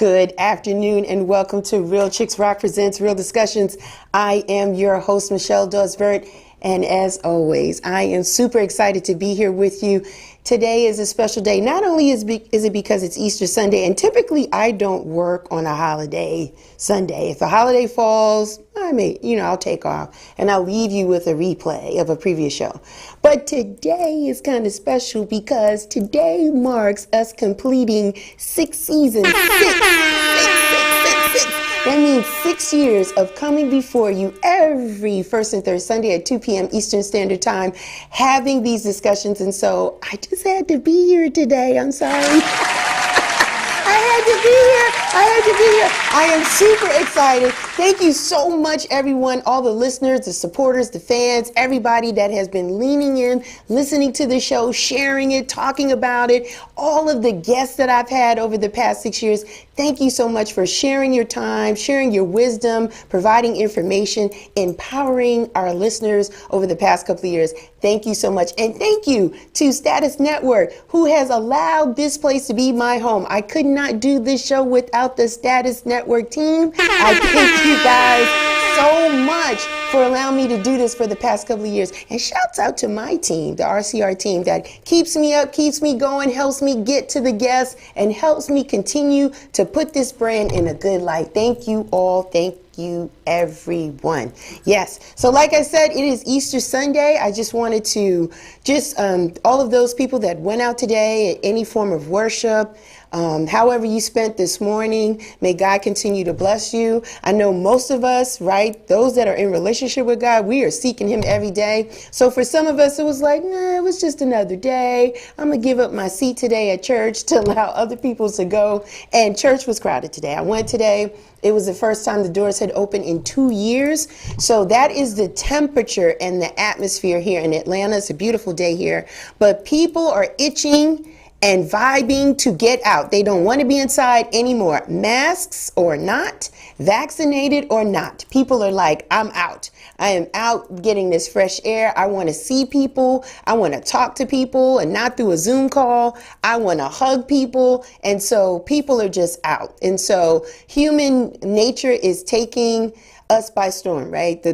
Good afternoon and welcome to Real Chicks Rock Presents Real Discussions. I am your host, Michelle Dosbert, and as always, I am super excited to be here with you. Today is a special day. Not only is it because it's Easter Sunday, and typically I don't work on a holiday Sunday. If a holiday falls, I'll take off and I'll leave you with a replay of a previous show. But today is kind of special because today marks us completing 6 seasons. Six. That means 6 years of coming before you every first and third Sunday at 2 p.m. Eastern Standard Time, having these discussions. And so I just had to be here today. I'm sorry. I had to be here. I am super excited. Thank you so much, everyone, all the listeners, the supporters, the fans, everybody that has been leaning in, listening to the show, sharing it, talking about it, all of the guests that I've had over the past 6 years. Thank you so much for sharing your time, sharing your wisdom, providing information, empowering our listeners over the past couple of years. Thank you so much. And thank you to Status Network, who has allowed this place to be my home. I could not do this show without the Status Network team. I thank you guys so much for allowing me to do this for the past couple of years. And shouts out to my team, the RCR team, that keeps me up, keeps me going, helps me get to the guests, and helps me continue to put this brand in a good light. Thank you all. Thank you, everyone. Yes. So like I said, it is Easter Sunday. I just wanted to all of those people that went out today at any form of worship, however you spent this morning, may God continue to bless you. I know most of us, right, those that are in relationship with God, we are seeking him every day. So for some of us, it was like, it was just another day. I'm going to give up my seat today at church to allow other people to go. And church was crowded today. I went today. It was the first time the doors had opened in 2 years. So that is the temperature and the atmosphere here in Atlanta. It's a beautiful day here. But people are itching and vibing to get out. They don't want to be inside anymore. Masks or not, vaccinated or not. People are like, I'm out. I am out getting this fresh air. I want to see people. I want to talk to people and not through a Zoom call. I want to hug people. And so people are just out. And so human nature is taking us by storm, right?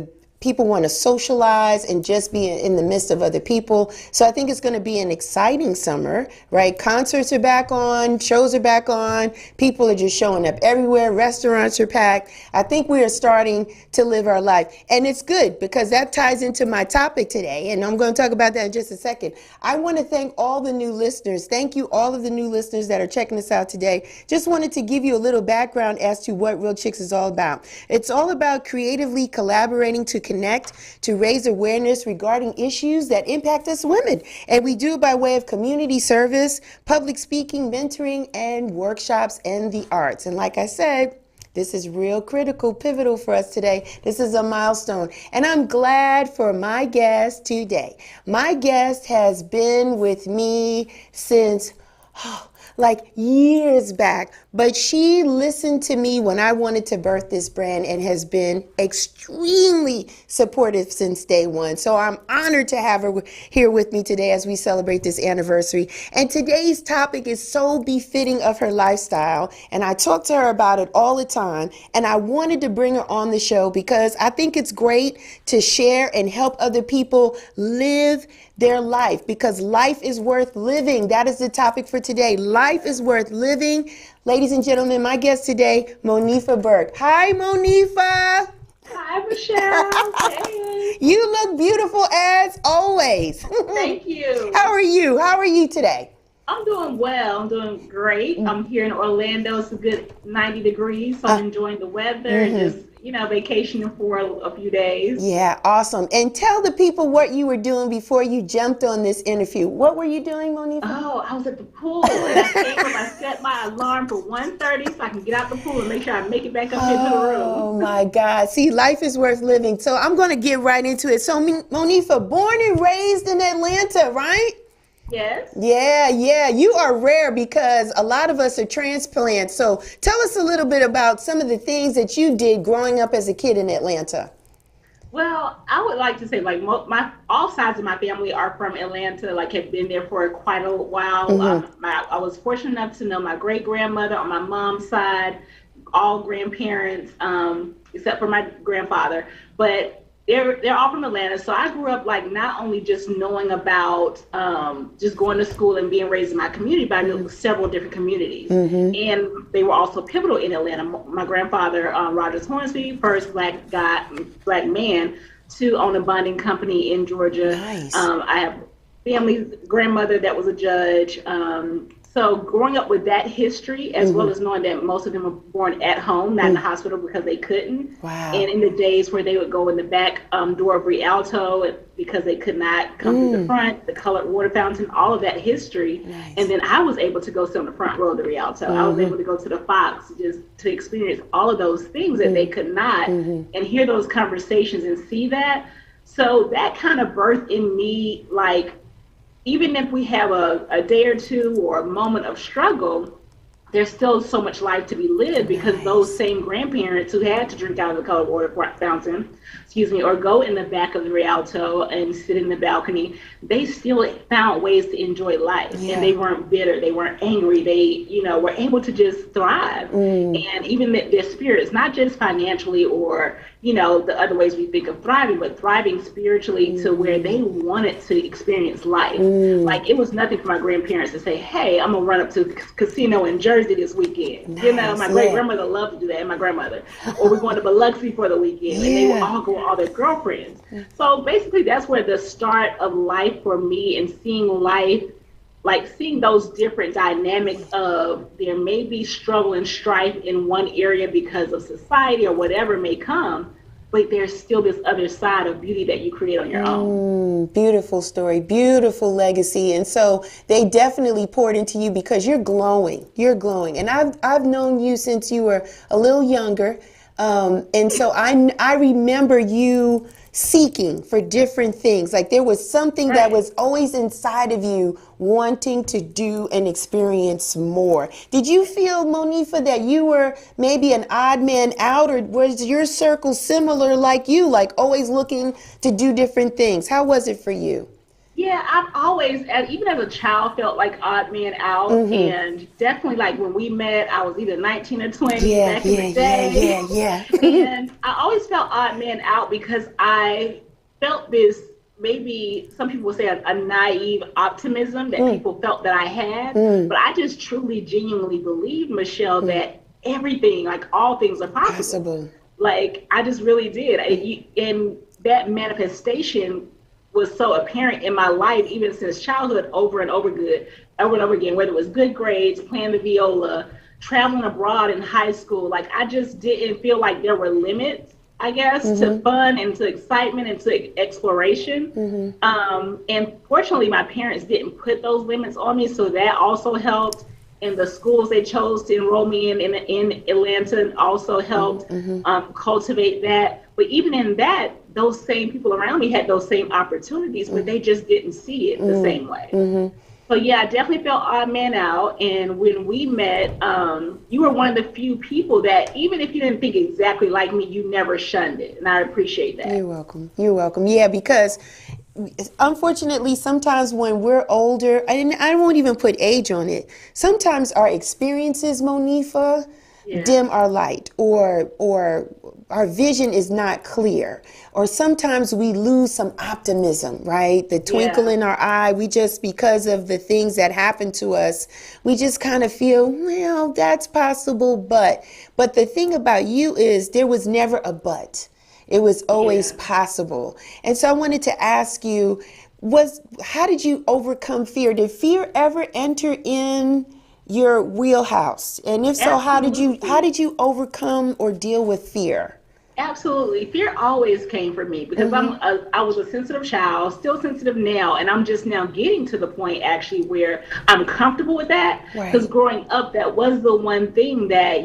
People want to socialize and just be in the midst of other people. So I think it's going to be an exciting summer, right? Concerts are back on, shows are back on. People are just showing up everywhere. Restaurants are packed. I think we are starting to live our life. And it's good because that ties into my topic today. And I'm going to talk about that in just a second. I want to thank all the new listeners. Thank you, all of the new listeners that are checking us out today. Just wanted to give you a little background as to what Real Chicks is all about. It's all about creatively collaborating to connect, to raise awareness regarding issues that impact us women. And we do it by way of community service, public speaking, mentoring, and workshops and the arts. And like I said, this is real critical, pivotal for us today. This is a milestone. And I'm glad for my guest today. My guest has been with me since like years back, but she listened to me when I wanted to birth this brand and has been extremely supportive since day one. So I'm honored to have her here with me today as we celebrate this anniversary. And today's topic is so befitting of her lifestyle. And I talk to her about it all the time. And I wanted to bring her on the show because I think it's great to share and help other people live their life, because life is worth living. That is the topic for today. Life is worth living. Ladies and gentlemen, my guest today, Monifa Burke. Hi, Monifa. Hi, Michelle. Hey. You look beautiful as always. Thank you. How are you? How are you today? I'm doing well. I'm doing great. I'm here in Orlando. It's a good 90 degrees, so I'm enjoying the weather and just, vacationing for a few days. Yeah, awesome. And tell the people what you were doing before you jumped on this interview. What were you doing, Monifa? Oh, I was at the pool, and I came up, I set my alarm for 1:30 so I can get out the pool and make sure I make it back up into the room. Oh, my God. See, life is worth living. So I'm going to get right into it. So, Monifa, born and raised in Atlanta, right? Yes. Yeah. You are rare because a lot of us are transplants. So tell us a little bit about some of the things that you did growing up as a kid in Atlanta. Well, I would like to say like my all sides of my family are from Atlanta. Like have been there for quite a while. I was fortunate enough to know my great grandmother on my mom's side, all grandparents, except for my grandfather. But they're all from Atlanta. So I grew up like not only just knowing about just going to school and being raised in my community, but I knew several different communities, and they were also pivotal in Atlanta. My grandfather, Rogers Hornsby, first black man to own a bonding company in Georgia. Nice. I have family's grandmother that was a judge. So growing up with that history, as well as knowing that most of them were born at home, not in the hospital because they couldn't. Wow. And in the days where they would go in the back door of Rialto because they could not come through the front, the colored water fountain, all of that history. Nice. And then I was able to go sit on the front row of the Rialto. I was able to go to the Fox just to experience all of those things that they could not, and hear those conversations and see that. So that kind of birthed in me, like, even if we have a day or two or a moment of struggle, there's still so much life to be lived because those same grandparents who had to drink out of the colored water fountain, or go in the back of the Rialto and sit in the balcony, they still found ways to enjoy life. And they weren't bitter, they weren't angry, they, were able to just thrive. And even their spirits, not just financially or, the other ways we think of thriving, but thriving spiritually to where they wanted to experience life. Like it was nothing for my grandparents to say, hey, I'm gonna run up to the casino in Jersey this weekend. Nice, my great grandmother loved to do that, and my grandmother. Or we're going to Biloxi for the weekend, and they would all go with all their girlfriends. So basically that's where the start of life for me, and seeing life, like seeing those different dynamics of there may be struggle and strife in one area because of society or whatever may come, but there's still this other side of beauty that you create on your own. Beautiful story, beautiful legacy. And so they definitely poured into you because you're glowing. You're glowing. And I've known you since you were a little younger. And so I remember you seeking for different things. Like there was something that was always inside of you wanting to do and experience more. Did you feel, Monifa, that you were maybe an odd man out, or was your circle similar like you, like always looking to do different things? How was it for you? Yeah, I've always, even as a child, felt like odd man out, and definitely like when we met, I was either 19 or 20 back in the day. And I always felt odd man out because I felt this, maybe some people would say a naive optimism that people felt that I had, but I just truly, genuinely believed, Michelle, that everything, like all things are possible. Like I just really did. And that manifestation was so apparent in my life, even since childhood, over and over again, whether it was good grades, playing the viola, traveling abroad in high school. Like I just didn't feel like there were limits, I guess, to fun and to excitement and to exploration. And fortunately, my parents didn't put those limits on me, so that also helped. And the schools they chose to enroll me in Atlanta also helped cultivate that. But even in that, those same people around me had those same opportunities, but they just didn't see it the same way. So yeah, I definitely felt odd man out. And when we met, you were one of the few people that, even if you didn't think exactly like me, you never shunned it. And I appreciate that. You're welcome. You're welcome. Yeah, because unfortunately, sometimes when we're older, and I won't even put age on it, sometimes our experiences, Monifa, dim our light, or our vision is not clear, or sometimes we lose some optimism, right? The twinkle in our eye, we just, because of the things that happen to us, we just kind of feel, well, that's possible, but the thing about you is there was never a but. It was always possible. And so I wanted to ask you, how did you overcome fear? Did fear ever enter in your wheelhouse? And if so, how did you overcome or deal with fear? Absolutely. Fear always came for me because I was a sensitive child, still sensitive now, and I'm just now getting to the point actually where I'm comfortable with that. Because growing up, that was the one thing that,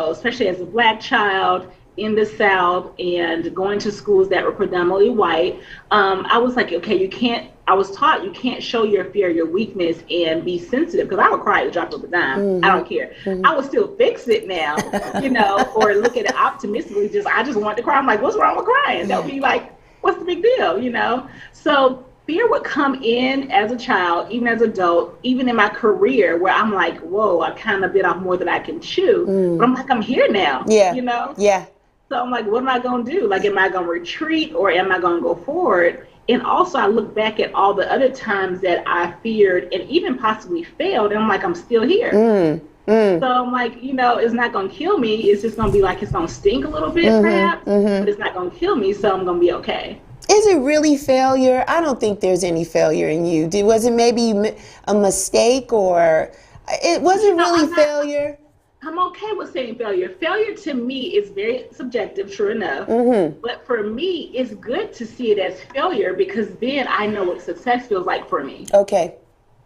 especially as a Black child in the South and going to schools that were predominantly white, I was like, okay, I was taught you can't show your fear, your weakness, and be sensitive, because I would cry at the drop of a dime. I don't care. I would still fix it now, or look at it optimistically. I just want to cry. I'm like, what's wrong with crying? They'll be like, what's the big deal, you know? So fear would come in as a child, even as an adult, even in my career, where I'm like, whoa, I kind of bit off more than I can chew. But I'm like, I'm here now, Yeah. you know? Yeah. So I'm like, what am I going to do? Like, am I going to retreat or am I going to go forward? And also, I look back at all the other times that I feared and even possibly failed, and I'm like, I'm still here. So I'm like, you know, it's not going to kill me. It's just going to be like, it's going to stink a little bit, perhaps, but it's not going to kill me, so I'm going to be okay. Is it really failure? I don't think there's any failure in you. Was it maybe a mistake, or it wasn't really failure? I'm okay with saying failure. Failure to me is very subjective, sure enough. But for me, it's good to see it as failure, because then I know what success feels like for me. Okay.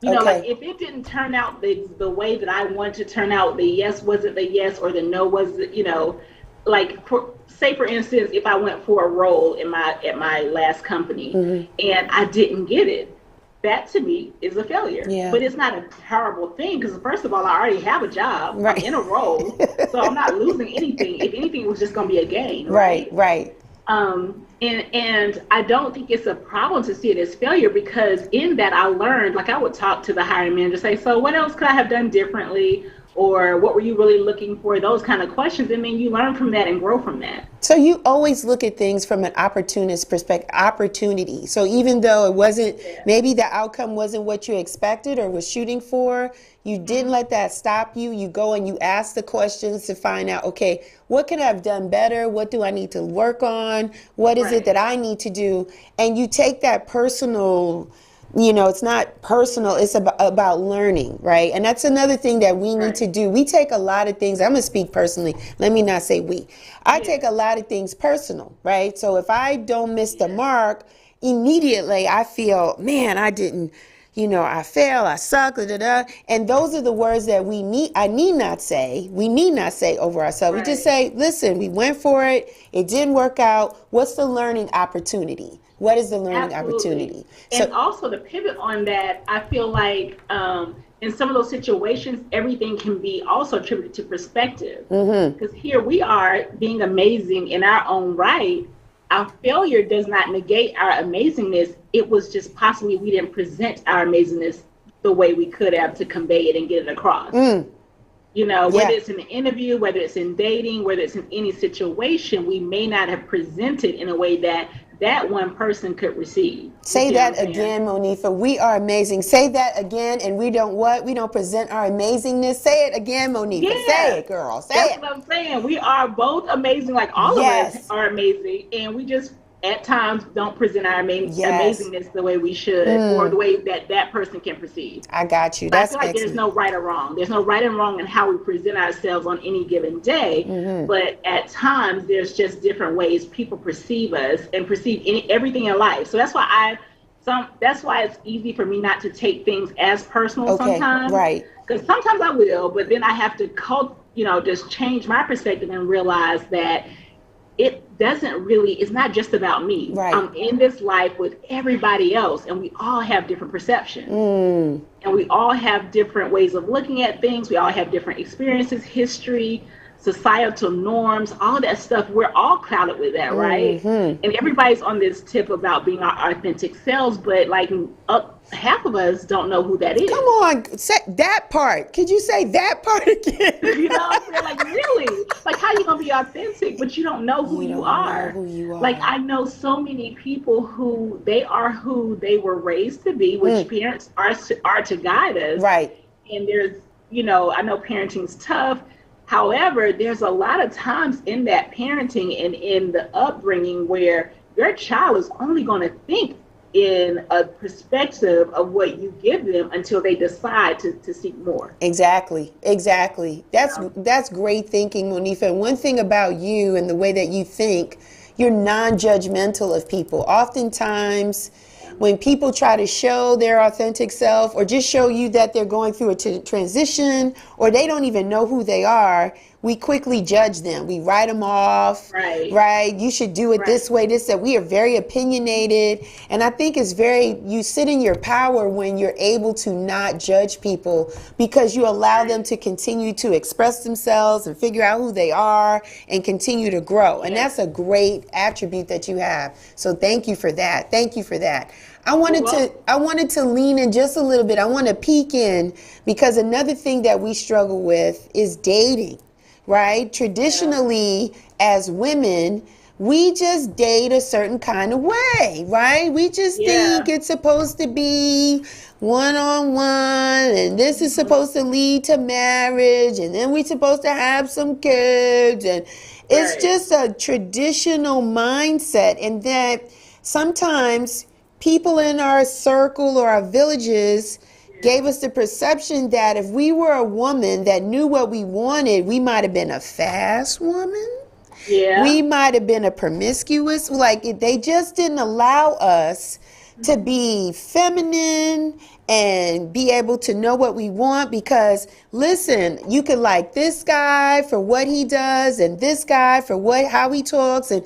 You know, like if it didn't turn out the way that I wanted to turn out, the yes wasn't the yes or the no was, you know, like say for instance, if I went for a role at my last company and I didn't get it, that to me is a failure. Yeah. But it's not a terrible thing, because first of all, I already have a job. Right. I'm in a role, so I'm not losing anything. If anything, it was just going to be a gain. Right. And I don't think it's a problem to see it as failure, because in that I learned, like I would talk to the hiring manager, say, so what else could I have done differently? Or what were you really looking for? Those kind of questions. And then you learn from that and grow from that. So you always look at things from an opportunist perspective, opportunity. So even though it wasn't, maybe the outcome wasn't what you expected or was shooting for, you didn't let that stop you. You go and you ask the questions to find out, okay, what could I have done better? What do I need to work on? What is it that I need to do? And you take that personal, you know, it's not personal, it's about learning, right? And that's another thing that we need to do. We take a lot of things, I'm going to speak personally, let me not say we. I take a lot of things personal, right? So if I don't miss the mark, immediately I feel, man, I didn't, you know, I fail, I suck, da, da, da. And those are the words that we need not say over ourselves. We just say, listen, we went for it, it didn't work out, what's the learning opportunity? What is the learning opportunity? And also to pivot on that, I feel like in some of those situations, everything can be also attributed to perspective. Because here we are being amazing in our own right. Our failure does not negate our amazingness. It was just possibly we didn't present our amazingness the way we could have to convey it and get it across. You know, whether it's in an interview, whether it's in dating, whether it's in any situation, we may not have presented in a way that one person could receive. Say that again, Monifa. We are amazing. Say that again, and we don't what? We don't present our amazingness. Say it again, Monifa. Yeah. Say it, girl. Say it. That's what I'm saying. We are both amazing, like all of us are amazing, and we just at times don't present our amazingness the way we should, or the way that person can perceive. I got you. That's I feel like there's no right or wrong. There's no right and wrong in how we present ourselves on any given day. But at times there's just different ways people perceive us and perceive everything in life. So that's why that's why it's easy for me not to take things as personal sometimes. Right. Because sometimes I will, but then I have to just change my perspective and realize that it doesn't really, it's not just about me. I'm in this life with everybody else, and we all have different perceptions. And we all have different ways of looking at things. We all have different experiences, history, societal norms, all that stuff. We're all clouded with that, right? And everybody's on this tip about being our authentic selves, but like half of us don't know who that is. Come on, say that part. Could you say that part again? You know what I'm saying? Like, really? Like, how you gonna be authentic, but you don't know who you are? Like, I know so many people who they were raised to be, which parents are to guide us. Right. And there's, I know parenting's tough. However, there's a lot of times in that parenting and in the upbringing where your child is only going to think in a perspective of what you give them until they decide to seek more. Exactly. That's great thinking, Monifa. And one thing about you and the way that you think, you're non-judgmental of people. Oftentimes, when people try to show their authentic self or just show you that they're going through a transition or they don't even know who they are, we quickly judge them. We write them off, right? You should do it this way, this, that. We are very opinionated. And I think you sit in your power when you're able to not judge people, because you allow them to continue to express themselves and figure out who they are and continue to grow. And that's a great attribute that you have. So thank you for that. Thank you for that. I wanted to lean in just a little bit. I want to peek in, because another thing that we struggle with is dating, right? Traditionally, as women, we just date a certain kind of way, right? We just think it's supposed to be one-on-one, and this is supposed to lead to marriage, and then we're supposed to have some kids, and it's just a traditional mindset. And that sometimes people in our circle or our villages gave us the perception that if we were a woman that knew what we wanted, we might have been a fast woman. Yeah. We might have been a promiscuous. Like, they just didn't allow us to be feminine and be able to know what we want, because listen, you could like this guy for what he does and this guy for how he talks, and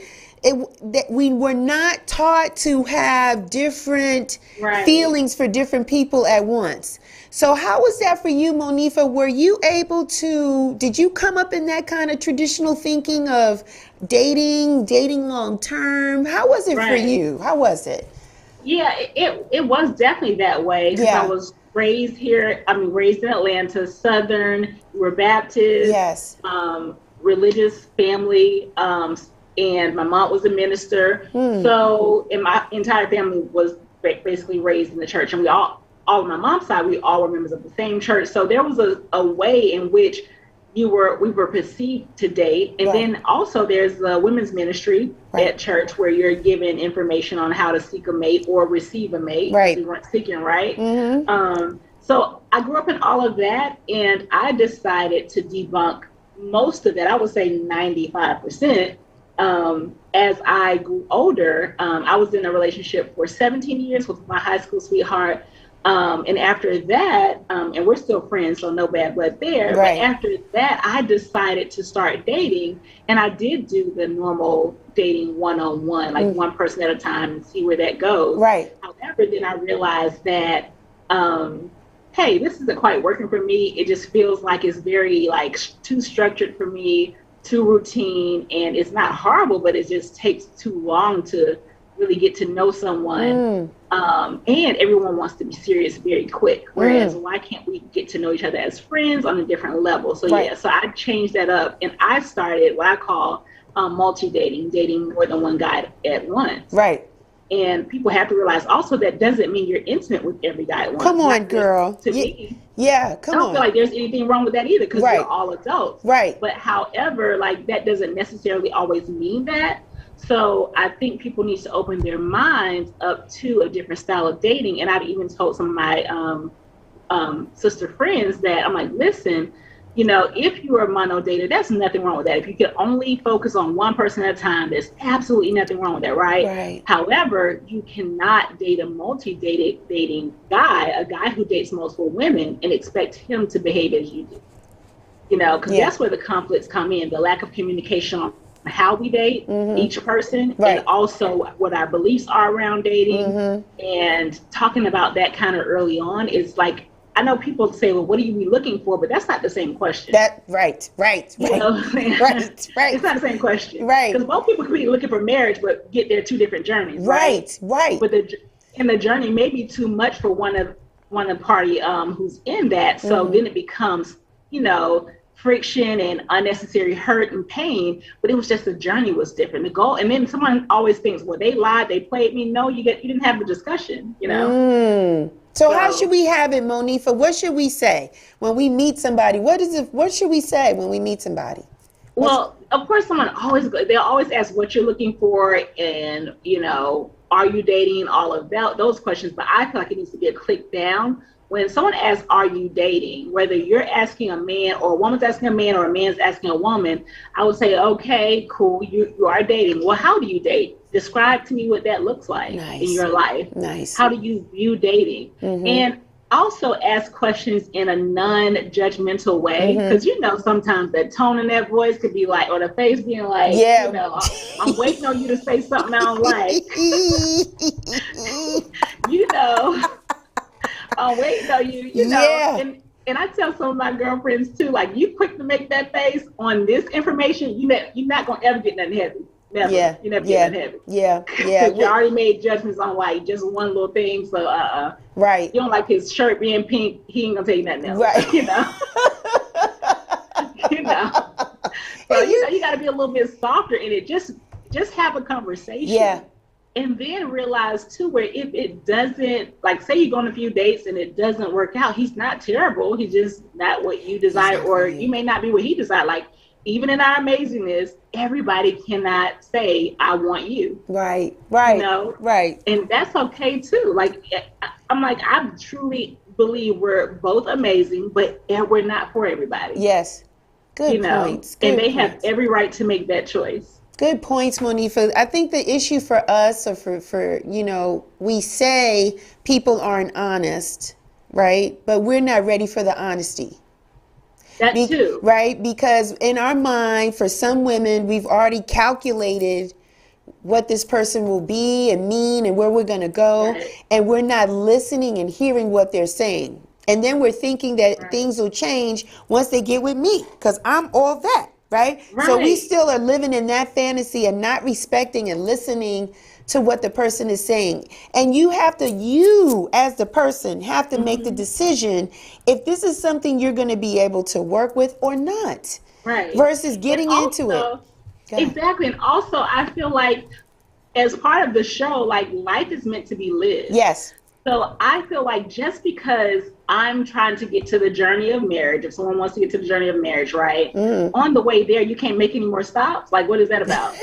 we were not taught to have different feelings for different people at once. So how was that for you, Monifa? Were you able to, did you come up in that kind of traditional thinking of dating long term? How was it for you? How was it? Yeah, it was definitely that way, because I was raised here. Raised in Atlanta, Southern. We're Baptist, religious family. And my mom was a minister. So, and my entire family was basically raised in the church. And all on my mom's side, we all were members of the same church. So there was a way in which we were perceived to date. And then also there's the women's ministry at church, where you're given information on how to seek a mate or receive a mate. We weren't seeking, so I grew up in all of that, and I decided to debunk most of that. I would say 95%. As I grew older, I was in a relationship for 17 years with my high school sweetheart. And after that, and we're still friends, so no bad blood there. But after that, I decided to start dating, and I did do the normal dating one-on-one, like one person at a time, and see where that goes. However, then I realized that, hey, this isn't quite working for me. It just feels like it's very too structured for me, too routine, and it's not horrible, but it just takes too long to really get to know someone. And everyone wants to be serious very quick. Whereas why can't we get to know each other as friends on a different level? So so I changed that up, and I started what I call multi-dating, dating more than one guy at once. And people have to realize also that doesn't mean you're intimate with every guy at once. Come on, girl. To me, come on. I don't feel like there's anything wrong with that either, because we're all adults. But however, that doesn't necessarily always mean that. So I think people need to open their minds up to a different style of dating. And I've even told some of my sister friends that I'm like, listen, if you are a mono dater, there's nothing wrong with that. If you can only focus on one person at a time, there's absolutely nothing wrong with that, right? However, you cannot date a multi-dating guy, a guy who dates multiple women, and expect him to behave as you do. Because that's where the conflicts come in, the lack of communication on how we date each person, and also what our beliefs are around dating, and talking about that kind of early on is I know people say, well, what are you looking for? But that's not the same question. Right. It's not the same question. Because both people could be looking for marriage, but get their two different journeys. But the journey may be too much for one party who's in that. So then it becomes, friction and unnecessary hurt and pain. But it was just the journey was different. The goal, and then someone always thinks, well, they lied, they played me. No, you didn't have the discussion. So how should we have it, Monifa? What should we say when we meet somebody? What should we say when we meet somebody? Well, of course, they'll always ask what you're looking for, and are you dating, all of those questions. But I feel like it needs to be a click down. When someone asks, are you dating, whether you're asking a man or a woman's asking a man or a man's asking a woman, I would say, okay, cool, you are dating. Well, how do you date? Describe to me what that looks like in your life. How do you view dating? And also ask questions in a non-judgmental way, because sometimes that tone in that voice could be like, or the face being like, I'm waiting on you to say something I don't like. I'm waiting on you, and I tell some of my girlfriends too, like, you quick to make that face on this information, you're not gonna ever get nothing heavy. Never. You never get nothing heavy. Because you already made judgments on white, just one little thing. So right. You don't like his shirt being pink, he ain't gonna tell you nothing else. Right. So you gotta be a little bit softer in it. Just have a conversation. Yeah. And then realize too, where if it doesn't, like, say you go on a few dates and it doesn't work out, he's not terrible. He's just not what you desire, or you may not be what he desired. Like, even in our amazingness, everybody cannot say, I want you. Right. Right. And that's okay too. Like, I truly believe we're both amazing, but we're not for everybody. Yes. Good points. And they have every right to make that choice. Good points, Monifa. I think the issue for us, or for we say people aren't honest, right? But we're not ready for the honesty. That too. Right? Because in our mind, for some women, we've already calculated what this person will be and mean and where we're going to go. Right. And we're not listening and hearing what they're saying. And then we're thinking that things will change once they get with me, because I'm all that. Right? So we still are living in that fantasy and not respecting and listening to what the person is saying. And you as the person, have to make the decision if this is something you're going to be able to work with or not. Right. Versus getting into it. Exactly. And also, I feel like as part of the show, like, life is meant to be lived. Yes. So I feel like just because I'm trying to get to the journey of marriage, if someone wants to get to the journey of marriage, right? On the way there, you can't make any more stops. Like, what is that about?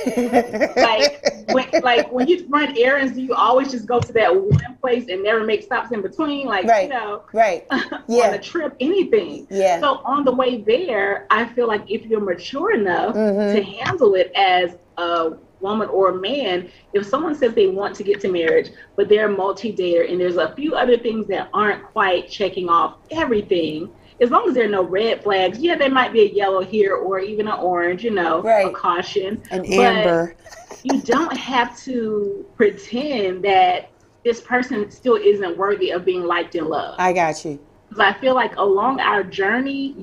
when you run errands, do you always just go to that one place and never make stops in between? Like, on a trip, anything. Yeah. So on the way there, I feel like if you're mature enough to handle it as a woman or a man, if someone says they want to get to marriage, but they're a multi-dater and there's a few other things that aren't quite checking off everything, as long as there are no red flags, they might be a yellow here or even an orange, a caution. An amber. But you don't have to pretend that this person still isn't worthy of being liked and loved. I got you. Because I feel like along our journey,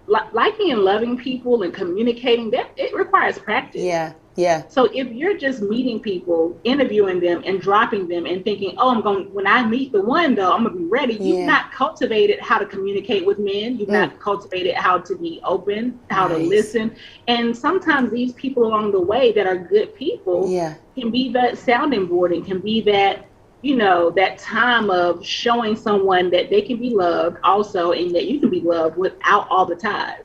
liking and loving people and communicating, that it requires practice. Yeah. Yeah. So if you're just meeting people, interviewing them and dropping them and thinking, when I meet the one though, I'm going to be ready. You've not cultivated how to communicate with men. You've not cultivated how to be open, how to listen. And sometimes these people along the way that are good people can be that sounding board and can be that, that time of showing someone that they can be loved also, and that you can be loved without all the ties.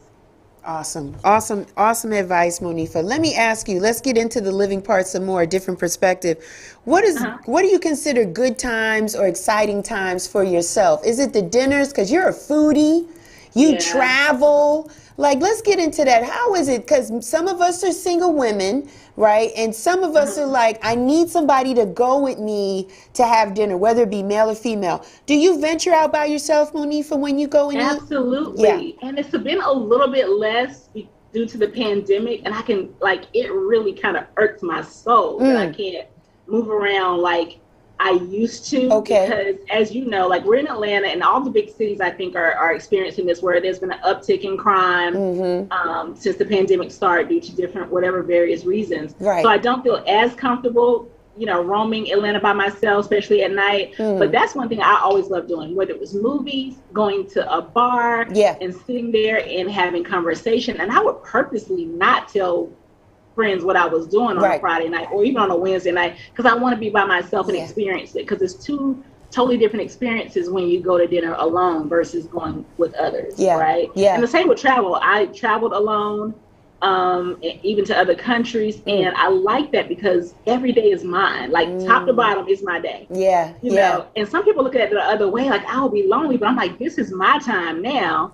Awesome advice, Monifa. Let me ask you, let's get into the living part some more, a different perspective. What do you consider good times or exciting times for yourself? Is it the dinners? Because you're a foodie, you travel. Like, let's get into that. How is it? Because some of us are single women, right? And some of us are like, I need somebody to go with me to have dinner, whether it be male or female. Do you venture out by yourself, Monifa, when you go and eat? Absolutely. Yeah. And it's been a little bit less due to the pandemic. And it really kind of irks my soul that I can't move around like I used to. Okay. Because as you know, like, we're in Atlanta and all the big cities, I think, are experiencing this, where there's been an uptick in crime since the pandemic started due to different, whatever, various reasons. Right. So I don't feel as comfortable, roaming Atlanta by myself, especially at night. But that's one thing I always loved doing, whether it was movies, going to a bar and sitting there and having conversation. And I would purposely not tell friends what I was doing on a Friday night or even on a Wednesday night, because I want to be by myself and experience it, because it's two totally different experiences when you go to dinner alone versus going with others, right? Yeah. And the same with travel. I traveled alone, even to other countries, and I like that because every day is mine. Like, top to bottom is my day. Yeah. You know, and some people look at it the other way, like, I'll be lonely, but I'm like, this is my time now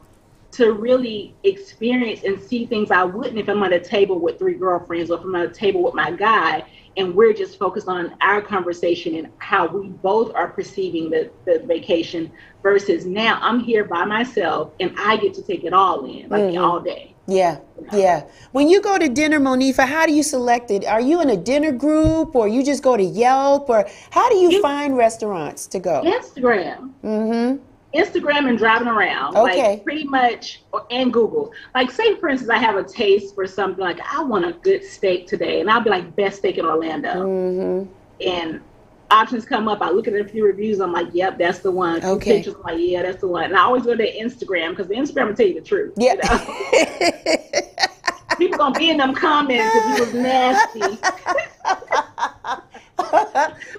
to really experience and see things I wouldn't if I'm at a table with 3 girlfriends or if I'm at a table with my guy. and we're just focused on our conversation and how we both are perceiving the vacation, versus now I'm here by myself and I get to take it all in, like all day. Yeah, yeah. When you go to dinner, Monifa, how do you select it? Are you in a dinner group, or you just go to Yelp, or how do you find restaurants to go? Instagram. Instagram and driving around, like pretty much, and Google. Like, say for instance, I have a taste for something, like I want a good steak today, and I'll be like, best steak in Orlando, and options come up. I look at a few reviews, I'm like, yep, that's the one. Pictures, I'm like, yeah, that's the one. And I always go to Instagram, because the Instagram will tell you the truth. Yeah. You know? People gonna be in them comments if you was nasty.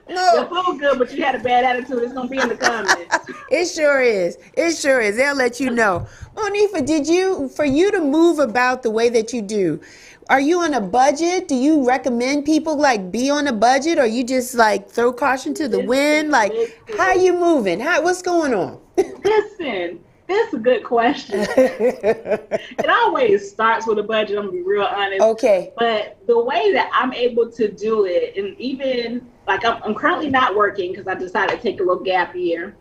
No. Your food good, but you had a bad attitude. It's gonna be in the comments. It sure is. It sure is. They'll let you know. Monifa, for you to move about the way that you do, are you on a budget? Do you recommend people like be on a budget, or you just like throw caution to the wind? Like, how you moving? What's going on? Listen, that's a good question. It always starts with a budget, I'm gonna be real honest. Okay. But the way that I'm able to do it, and even like I'm currently not working because I decided to take a little gap year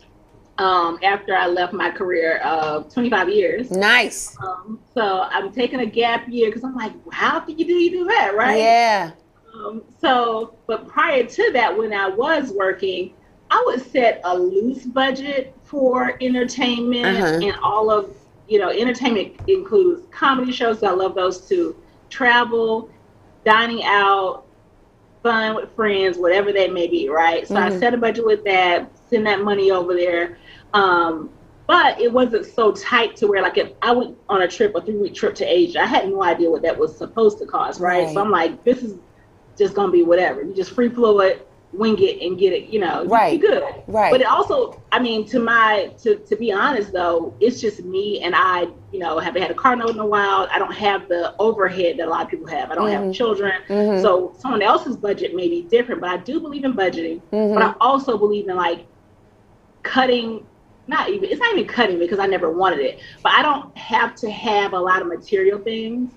after I left my career of 25 years. Nice. So I'm taking a gap year because I'm like, how can you do that, right? Yeah. But prior to that, when I was working, I would set a loose budget for entertainment, and all of, entertainment includes comedy shows. So I love those too. Travel, dining out, fun with friends, whatever that may be, right? So I set a budget with that, send that money over there. But it wasn't so tight to where, like, if I went on a 3-week trip to Asia, I had no idea what that was supposed to cost, right? So I'm like, this is just gonna be whatever. You just free flow it, wing it, and get it, right. Be good. Right. But it also, I mean, to be honest though, it's just me, and I, haven't had a car note in a while. I don't have the overhead that a lot of people have. I don't have children. So someone else's budget may be different, but I do believe in budgeting. But I also believe in like cutting, it's not even cutting because I never wanted it, but I don't have to have a lot of material things.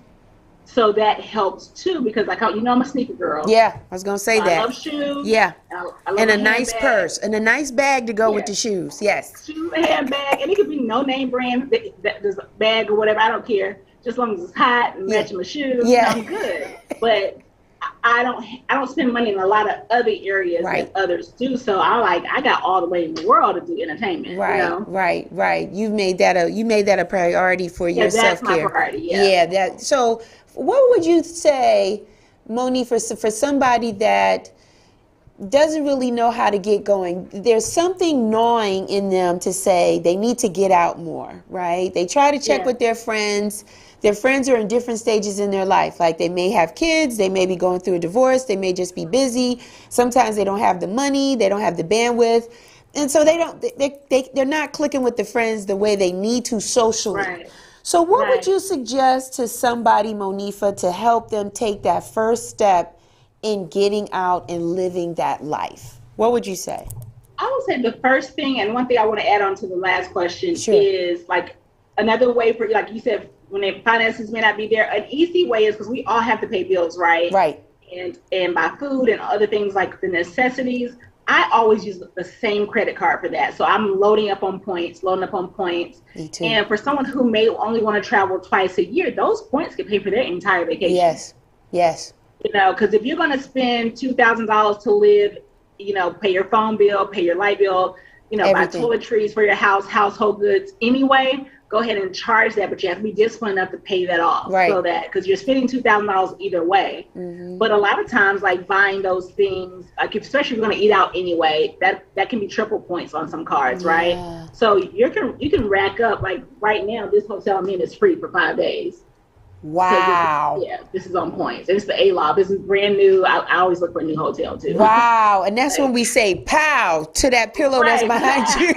So that helps too, because I'm a sneaker girl. Yeah, I was gonna say that. I love shoes. Yeah, I love and a nice purse and a nice bag to go with the shoes. Yes, shoes, a handbag, and it could be no name brand there's a bag or whatever. I don't care, just as long as it's hot and matching my shoes. I'm good. But I don't spend money in a lot of other areas that others do. So I got all the way in the world to do entertainment. Right. You made that a priority for your self-care. That's my priority. So what would you say, Moni, for somebody that doesn't really know how to get going? There's something gnawing in them to say they need to get out more, right? They try to check with their friends. Their friends are in different stages in their life. Like, they may have kids, they may be going through a divorce, they may just be busy. Sometimes they don't have the money, they don't have the bandwidth. And so they're not clicking with the friends the way they need to socially. Right. So what would you suggest to somebody, Monifa, to help them take that first step in getting out and living that life? What would you say? I would say the first thing, and one thing I want to add on to the last question, is like another way for, like you said, when their finances may not be there, an easy way is, because we all have to pay bills, right? Right. And buy food and other things like the necessities. I always use the same credit card for that. So I'm loading up on points. Me too. And for someone who may only want to travel twice a year, those points can pay for their entire vacation. Yes. Because if you're going to spend $2,000 to live, pay your phone bill, pay your light bill, buy toiletries for your house, household goods anyway, go ahead and charge that, but you have to be disciplined enough to pay that off. Right. So that, because you're spending $2,000 either way. But a lot of times, like buying those things, like especially if you're going to eat out anyway, that can be triple points on some cards, right? So you can rack up, like right now, this hotel I'm in is free for 5 days. Wow. This is on points. It's the Lyve. This is brand new. I always look for a new hotel too. Wow. And that's when we say pow to that pillow that's behind you.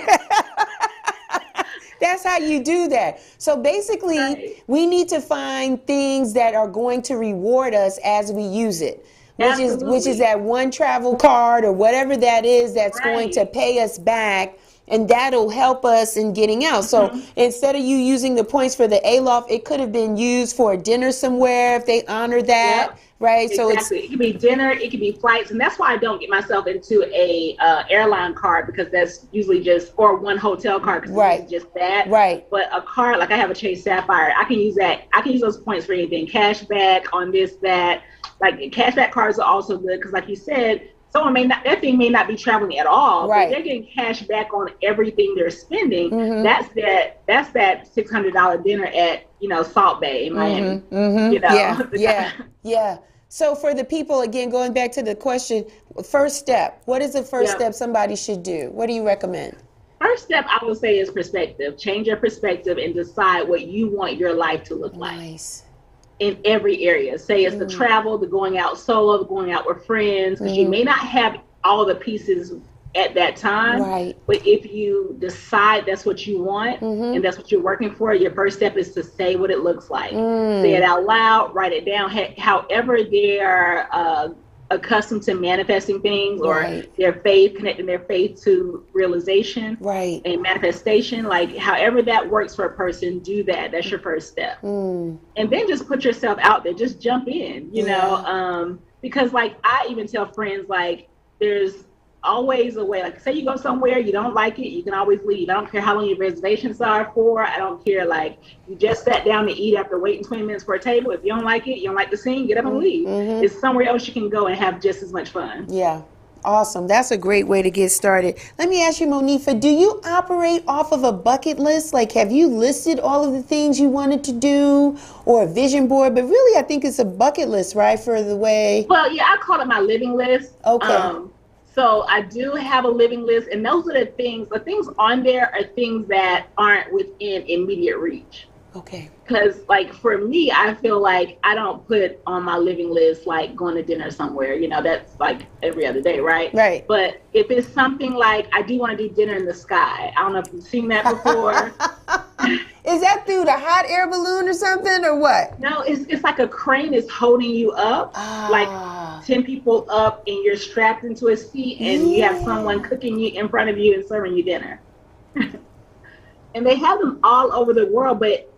That's how you do that. So basically, we need to find things that are going to reward us as we use it, which is that one travel card or whatever that is that's going to pay us back, and that'll help us in getting out. So instead of you using the points for the Lyve, it could have been used for a dinner somewhere if they honor that. right? So exactly. It could be dinner, it could be flights, and that's why I don't get myself into a airline card, because that's usually just, or one hotel card, because right, it's just that. right. But a card, like I have a Chase Sapphire, I can use that. I can use those points for anything, cash back on this, that. Like cashback cards are also good because, like you said, someone may not, that thing may not be traveling at all, right, but they're getting cash back on everything they're spending. That's that $600 dinner at, Salt Bay in Miami. Yeah. So for the people, again, going back to the question, first step, what is the first step somebody should do? What do you recommend? First step, I would say, is perspective. Change your perspective and decide what you want your life to look like. Nice. In every area. Say it's the travel, the going out solo, the going out with friends, because you may not have all the pieces at that time. Right. But if you decide that's what you want and that's what you're working for, your first step is to say what it looks like. Say it out loud, write it down. However they're accustomed to manifesting things, or their faith, connecting their faith to realization and manifestation, like however that works for a person, do that. That's your first step. And then just put yourself out there, just jump in, you know, because like I even tell friends, like there's always a way. Like say you go somewhere, you don't like it, you can always leave. I don't care how long your reservations are for. I don't care, like you just sat down to eat after waiting 20 minutes for a table. If you don't like it, you don't like the scene, get up and leave. It's somewhere else you can go and have just as much fun. Yeah. Awesome. That's a great way to get started. Let me ask you, Monifa, do you operate off of a bucket list? Like, have you listed all of the things you wanted to do, or a vision board? But really, I think it's a bucket list, right? For the way. Well, yeah, I call it my living list. Okay. So I do have a living list, and those are the things on there are things that aren't within immediate reach. Okay. Because like for me, I feel like I don't put on my living list like going to dinner somewhere, that's like every other day, right? Right. But if it's something like I do want to do dinner in the sky, I don't know if you've seen that before. Is that through the hot air balloon or something, or what? No, it's like a crane is holding you up, like 10 people up, and you're strapped into a seat, and you have someone cooking you in front of you and serving you dinner. And they have them all over the world, but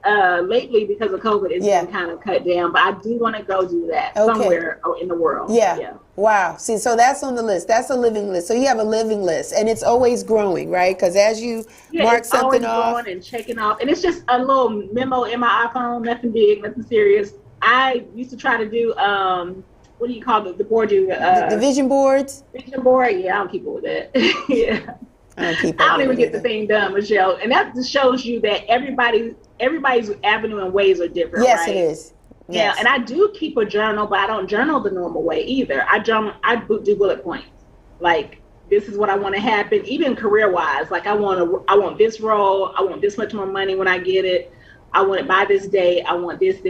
lately because of COVID, it's been kind of cut down. But I do want to go do that somewhere in the world. Yeah. Wow. See, so that's on the list. That's a living list. So you have a living list, and it's always growing, right? Because as you mark something off, growing and checking off, and it's just a little memo in my iPhone. Nothing big, nothing serious. I used to try to do what do you call the board? The vision boards. Vision board. Yeah, I don't keep up with that. Yeah. I don't even get the thing done, Michelle. And that just shows you that everybody's avenue and ways are different. Yes, right? it is. Yes. Yeah, and I do keep a journal, but I don't journal the normal way either. I do bullet points. Like, this is what I want to happen, even career-wise. Like, I want this role. I want this much more money when I get it. I want it by this day. I want this.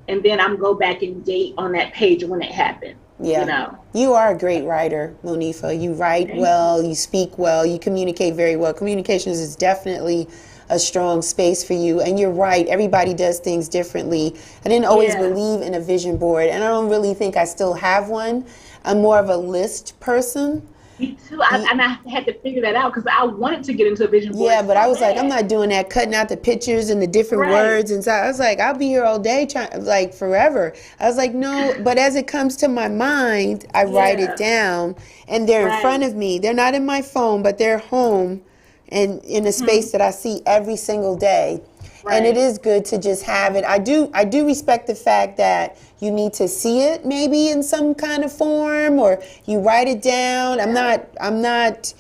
And then I'm go back and date on that page when it happened. Yeah. You are a great writer, Monifa. You write well, you speak well, you communicate very well. Communications is definitely a strong space for you. And you're right, everybody does things differently. I didn't always believe in a vision board, and I don't really think I still have one. I'm more of a list person. Me too. And I had to figure that out because I wanted to get into a vision board. Yeah, but I was like, I'm not doing that, cutting out the pictures and the different words. And so I was like, I'll be here all day, like forever. I was like, no, but as it comes to my mind, I write it down, and they're in front of me. They're not in my phone, but they're home and in a space that I see every single day. And it is good to just have it. I do respect the fact that you need to see it maybe in some kind of form, or you write it down. I'm not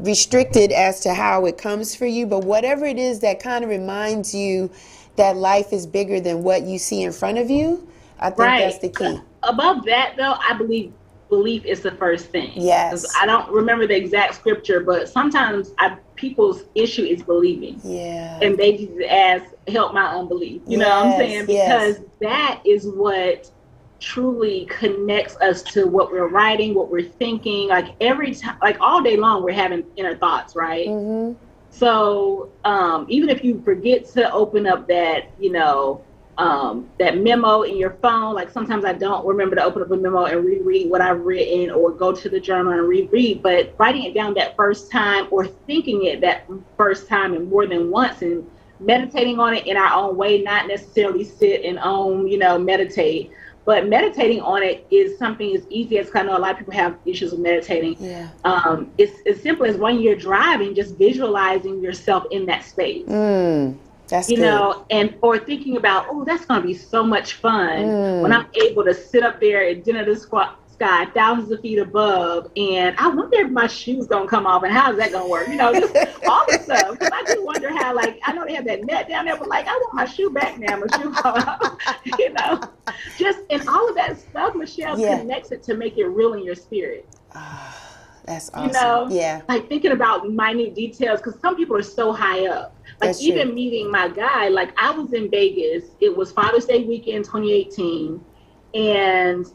restricted as to how it comes for you, but whatever it is that kind of reminds you that life is bigger than what you see in front of you, I think that's the key. Above that, though, I believe belief is the first thing. Yes. I don't remember the exact scripture, but sometimes people's issue is believing. Yeah. And they just ask, help my unbelief. You know what I'm saying? Because that is what truly connects us to what we're writing, what we're thinking. Like every time, like all day long, we're having inner thoughts, right? Mm-hmm. So even if you forget to open up that, that memo in your phone, like sometimes I don't remember to open up a memo and reread what I've written, or go to the journal and reread, but writing it down that first time, or thinking it that first time and more than once, and meditating on it in our own way, not necessarily sit and meditate, But meditating on it is something as easy as, I know a lot of people have issues with meditating. Yeah. It's as simple as when you're driving, just visualizing yourself in that space. That's you good. know, and or thinking about, oh, that's going to be so much fun when I'm able to sit up there at dinner the sky, thousands of feet above, and I wonder if my shoes gonna come off and how's that gonna work? You know, just all the stuff. Because I do wonder how, like, I know they have that net down there, but like, I want my shoe back now. My shoe fall off. You know, just and all of that stuff, Michelle, connects it to make it real in your spirit. That's awesome. You know, yeah. Like thinking about minute details, because some people are so high up. Like That's even true. meeting my guy, like I was in Vegas. It was Father's Day weekend 2018. And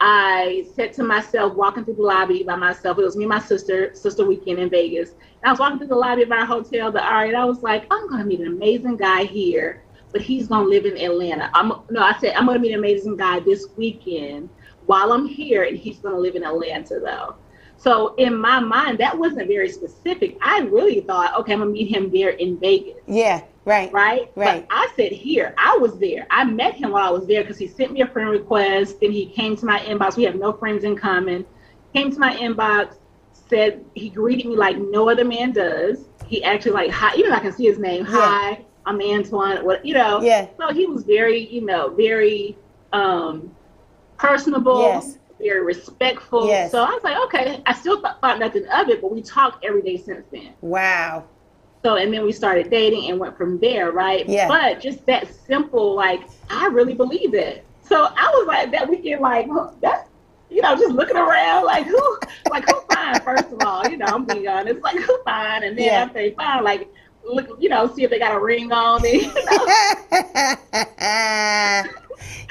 I said to myself, walking through the lobby by myself, it was me and my sister weekend in Vegas. And I was walking through the lobby of our hotel, the Aria, and I was like, I'm going to meet an amazing guy here, but he's going to live in Atlanta. I said, I'm going to meet an amazing guy this weekend while I'm here, and he's going to live in Atlanta, though. So in my mind, that wasn't very specific. I really thought, okay, I'm going to meet him there in Vegas. Yeah, right. Right? But I said here, I was there. I met him while I was there because he sent me a friend request. Then he came to my inbox. We have no friends in common. Came to my inbox, said he greeted me like no other man does. He actually like, hi, even I can see his name. Hi, I'm Antoine. What, you know? Yeah. So he was very, very personable. Yes. Very respectful. Yes. So I was like, okay, I still thought nothing of it, but we talked every day since then. Wow. So, and then we started dating and went from there, right? Yeah. But just that simple, like, I really believe it. So I was like, that weekend, like, that's, just looking around, like, who fine, first of all, I'm being honest, like, who fine? And then after they fine, like, look, see if they got a ring on me,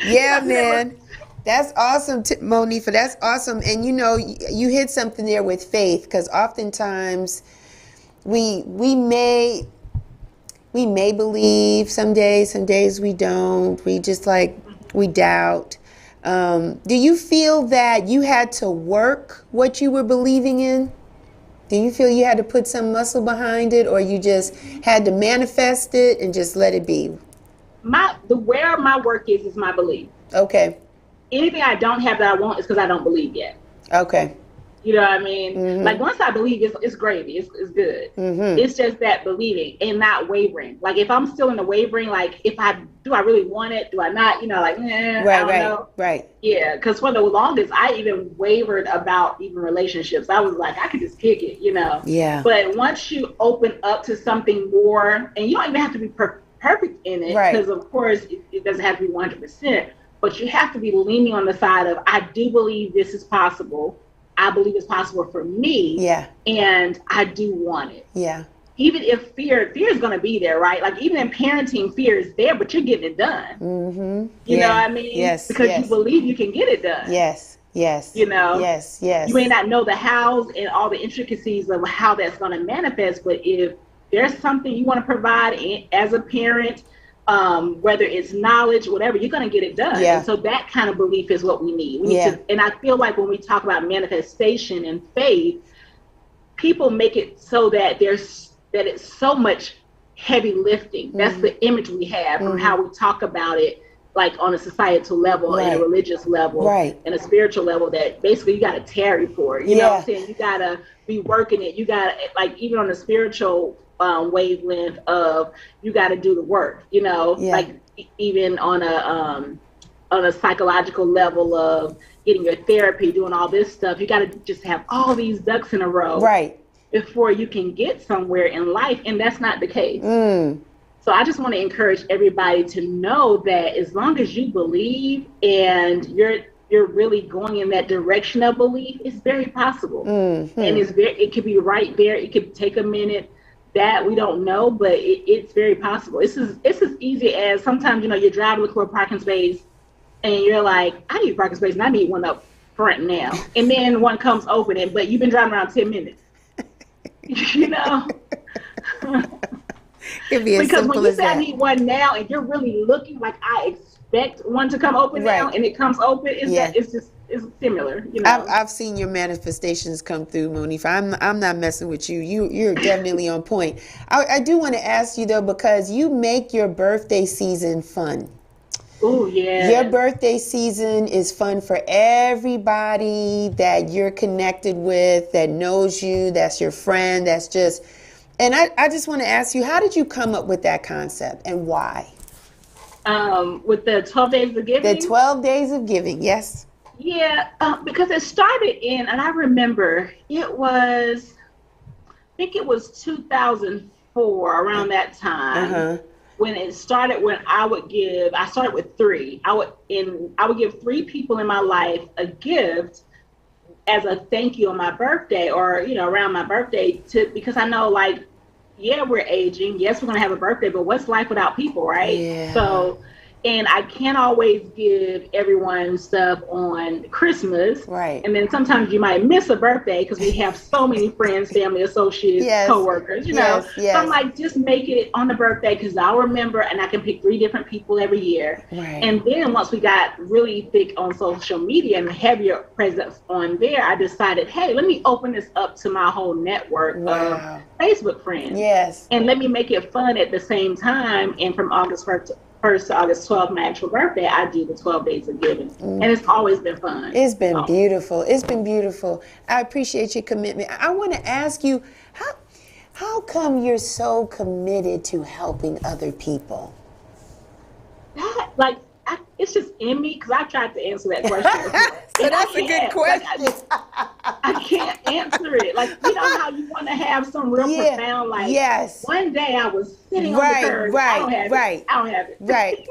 Yeah, man. That's awesome, Monifa. That's awesome. And you hit something there with faith, because oftentimes we may believe some days we don't. We just we doubt. Do you feel that you had to work what you were believing in? Do you feel you had to put some muscle behind it, or you just had to manifest it and just let it be? Where my work is my belief. Okay. Anything I don't have that I want is because I don't believe yet. Okay. You know what I mean? Mm-hmm. Like once I believe, it's gravy. It's good. Mm-hmm. It's just that believing and not wavering. Like if I'm still in the wavering, like do I really want it? Do I not? I don't know. Right. Yeah, because for the longest, I even wavered about even relationships. I was like, I could just kick it, Yeah. But once you open up to something more, and you don't even have to be perfect in it, because of course it doesn't have to be 100%. But you have to be leaning on the side of, I do believe this is possible. I believe it's possible for me. Yeah. And I do want it. Yeah. Even if fear is going to be there, right? Like even in parenting, fear is there, but you're getting it done. Mm-hmm. You know what I mean? Yes. Because you believe you can get it done. Yes. Yes. Yes. Yes. You may not know the hows and all the intricacies of how that's going to manifest, but if there's something you want to provide as a parent, whether it's knowledge, whatever, you're going to get it done. Yeah. And so that kind of belief is what we need. We need to, and I feel like when we talk about manifestation and faith, people make it so that it's so much heavy lifting. Mm-hmm. That's the image we have from how we talk about it, like on a societal level and a religious level and a spiritual level, that basically you got to tarry for it. You know what I'm saying? You got to be working it. You got to, like, even on the spiritual wavelength of, you got to do the work, like even on a psychological level of getting your therapy, doing all this stuff, you got to just have all these ducks in a row before you can get somewhere in life, and that's not the case. So I just want to encourage everybody to know that as long as you believe and you're really going in that direction of belief, it's very possible. Mm-hmm. And it could be right there. It could take a minute. That we don't know, but it's very possible. It's as easy as sometimes, you're driving, looking for a parking space, and you're like, I need a parking space, and I need one up front now. And then one comes open, but you've been driving around 10 minutes. Because when you say I need one now, and you're really looking like I expect one to come open now, and it comes open, it's similar. I've seen your manifestations come through, Monifa. I'm not messing with you. You're definitely on point. I do want to ask you though, because you make your birthday season fun. Oh, yeah. Your birthday season is fun for everybody that you're connected with, that knows you, that's your friend, that's just, and I just want to ask you, how did you come up with that concept and why? With the 12 days of The giving. 12 days of giving, yes. Yeah, because it started and I remember I think it was 2004 around that time Uh-huh. when it started. When I started with three. I would give three people in my life a gift as a thank you on my birthday, or around my birthday, to because I know, like, yeah, we're aging, yes, we're gonna have a birthday, but what's life without people, right? Yeah. So, and I can't always give everyone stuff on Christmas. Right. And then sometimes you might miss a birthday because we have so many friends, family, associates, Yes. coworkers, Yes. So I'm Yes. like, just make it on the birthday because I'll remember, and I can pick three different people every year. Right. And then once we got really thick on social media and heavier presence on there, I decided, hey, let me open this up to my whole network of Facebook friends. Yes. And let me make it fun at the same time. And from August 1st to August 12th, my actual birthday, I do the 12 days of giving. And it's always been fun. It's been beautiful. It's been beautiful. I appreciate your commitment. I want to ask you, how come you're so committed to helping other people? It's just in me, because I tried to answer that question. So that's a good question. I can't answer it. Like, how you want to have some real profound, like, yes. One day I was sitting on the curb. I don't have it.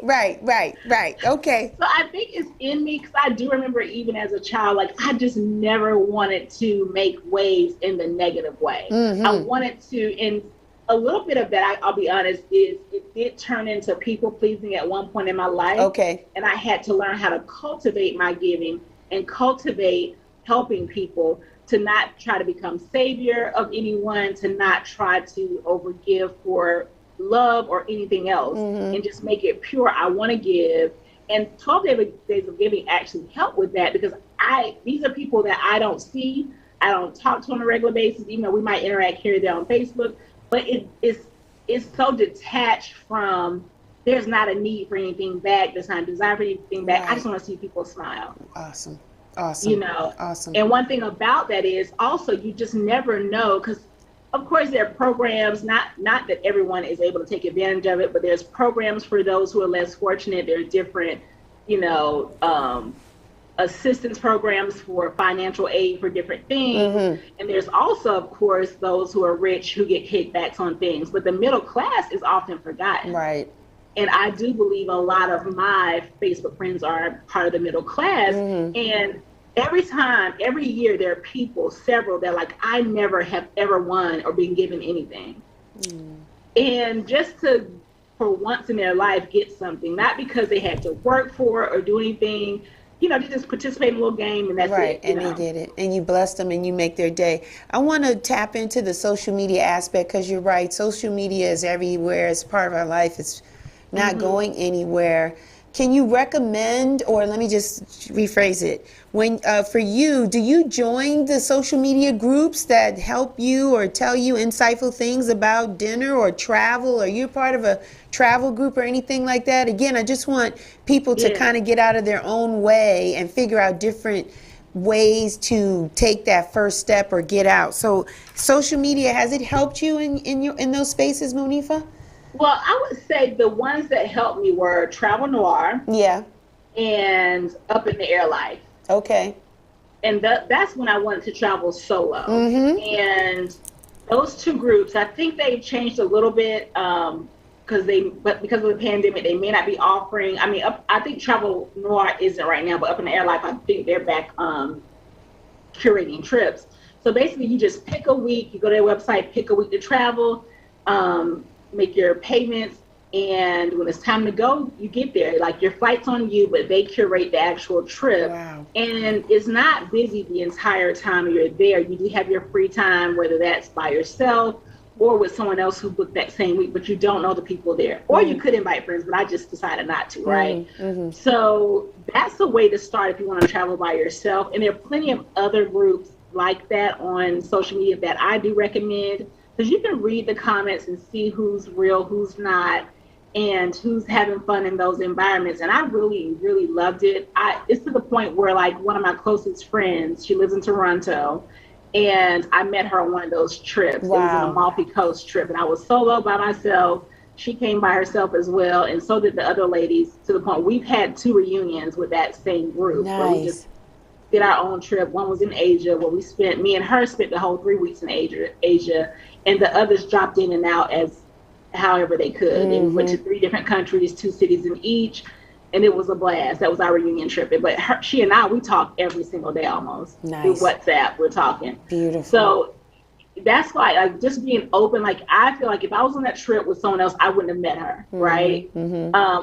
Right. Okay. So I think it's in me, because I do remember even as a child, like, I just never wanted to make waves in the negative way. Mm-hmm. I wanted to, and a little bit of that, I'll be honest, is it did turn into people pleasing at one point in my life. Okay. And I had to learn how to cultivate my giving and cultivate helping people, to not try to become savior of anyone, to not try to overgive for love or anything else, and just make it pure. I want to give. And 12 days of giving actually helped with that, because these are people that I don't see, I don't talk to on a regular basis, even though we might interact here and there on Facebook. But it's so detached from, there's not a need for anything back, there's not a desire for anything back. Right. I just want to see people smile. Awesome. Awesome. And one thing about that is also, you just never know, because of course there are programs, not that everyone is able to take advantage of it, but there's programs for those who are less fortunate. There are different, assistance programs for financial aid for different things. And there's also, of course, those who are rich who get kickbacks on things, but the middle class is often forgotten. Right. And I do believe a lot of my Facebook friends are part of the middle class. And every year there are people, several, that, like, I never have ever won or been given anything. And just to, for once in their life, get something, not because they had to work for it or do anything, they just participate in a little game, and that's it. Right, and they get it. And you bless them and you make their day. I want to tap into the social media aspect, because you're right. Social media is everywhere. It's part of our life. It's not going anywhere. Can you recommend, or let me just rephrase it, when for you, do you join the social media groups that help you or tell you insightful things about dinner or travel? Are you part of a travel group or anything like that? Again, I just want people to kind of get out of their own way and figure out different ways to take that first step or get out. So social media, has it helped you in those spaces, Munifa? Well, I would say the ones that helped me were Travel Noir. Yeah. And Up in the Air Life. Okay. And that's when I wanted to travel solo. And those two groups, I think they've changed a little bit, because of the pandemic, they may not be offering. I mean, I think Travel Noir isn't right now, but Up in the Air Life, I think they're back curating trips. So basically, you just pick a week, you go to their website, pick a week to travel, make your payments, and when it's time to go, you get there. Like, your flight's on you, but they curate the actual trip. Wow. And it's not busy the entire time you're there. You do have your free time, whether that's by yourself or with someone else who booked that same week, but you don't know the people there. Or you could invite friends, but I just decided not to, right? So that's a way to start if you want to travel by yourself. And there are plenty of other groups like that on social media that I do recommend, because you can read the comments and see who's real, who's not. and who's having fun in those environments. And I really, really loved it. It's to the point where like one of my closest friends, she lives in Toronto, and I met her on one of those trips. Wow. It was an Amalfi Coast trip, and I was solo by myself. She came by herself as well, and so did the other ladies, to the point we've had 2 reunions with that same group. Nice. Where we just did our own trip. One was in Asia, where me and her spent the whole 3 weeks in Asia, and the others dropped in and out as however they could. And we went to 3 different countries, 2 cities in each, and it was a blast. That was our reunion trip. But she and I, we talk every single day almost. Nice. Through WhatsApp, we're talking. Beautiful. So that's why, like, just being open. Like, I feel like if I was on that trip with someone else, I wouldn't have met her, right?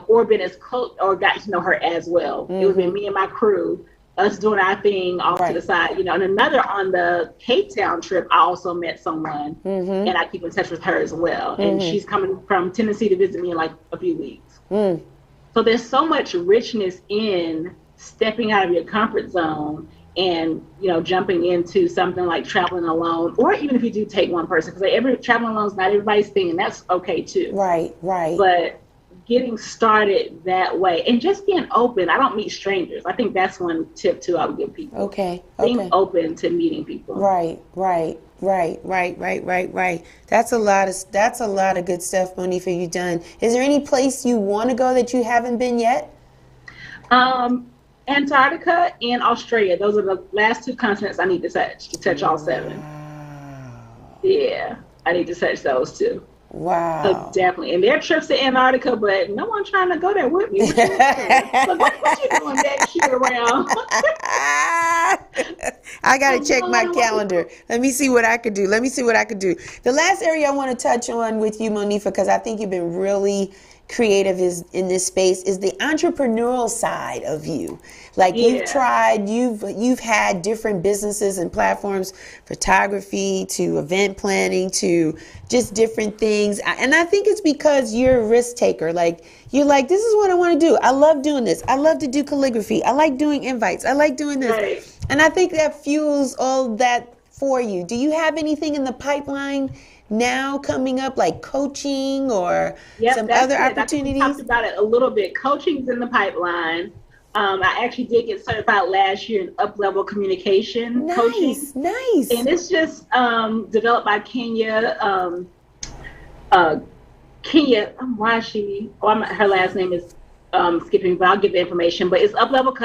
Or been as close, or got to know her as well. It would have been me and my crew, us doing our thing off to the side, And another, on the Cape Town trip, I also met someone, and I keep in touch with her as well. And she's coming from Tennessee to visit me in like a few weeks. So there's so much richness in stepping out of your comfort zone and, jumping into something like traveling alone, or even if you do take one person, because traveling alone is not everybody's thing, and that's okay too. Right. But getting started that way and just being open. I don't meet strangers. I think that's one tip too I would give people. Okay. Being open to meeting people. Right. That's a lot of good stuff, Monifa, you've done. Is there any place you want to go that you haven't been yet? Antarctica and Australia. Those are the last 2 continents I need to touch all 7. Wow. Yeah, I need to touch those 2. Wow. So definitely. And there are trips to Antarctica, but no one trying to go there with me. What you doing that shit around? I got to check my calendar. Let me see what I could do. The last area I want to touch on with you, Monifa, because I think you've been really creative in this space, is the entrepreneurial side of you. Like, you've had different businesses and platforms, photography to event planning to just different things. And I think it's because you're a risk taker. Like, you're like, this is what I want to do. I love doing this. I love to do calligraphy. I like doing invites. I like doing this. Right. And I think that fuels all that for you. Do you have anything in the pipeline now coming up, like coaching or some other opportunities? We talked about it a little bit. Coaching's in the pipeline. I actually did get certified last year in up-level communication coaching. Nice. And it's just developed by Kenya. Her last name is skipping, but I'll give the information. But it's up-level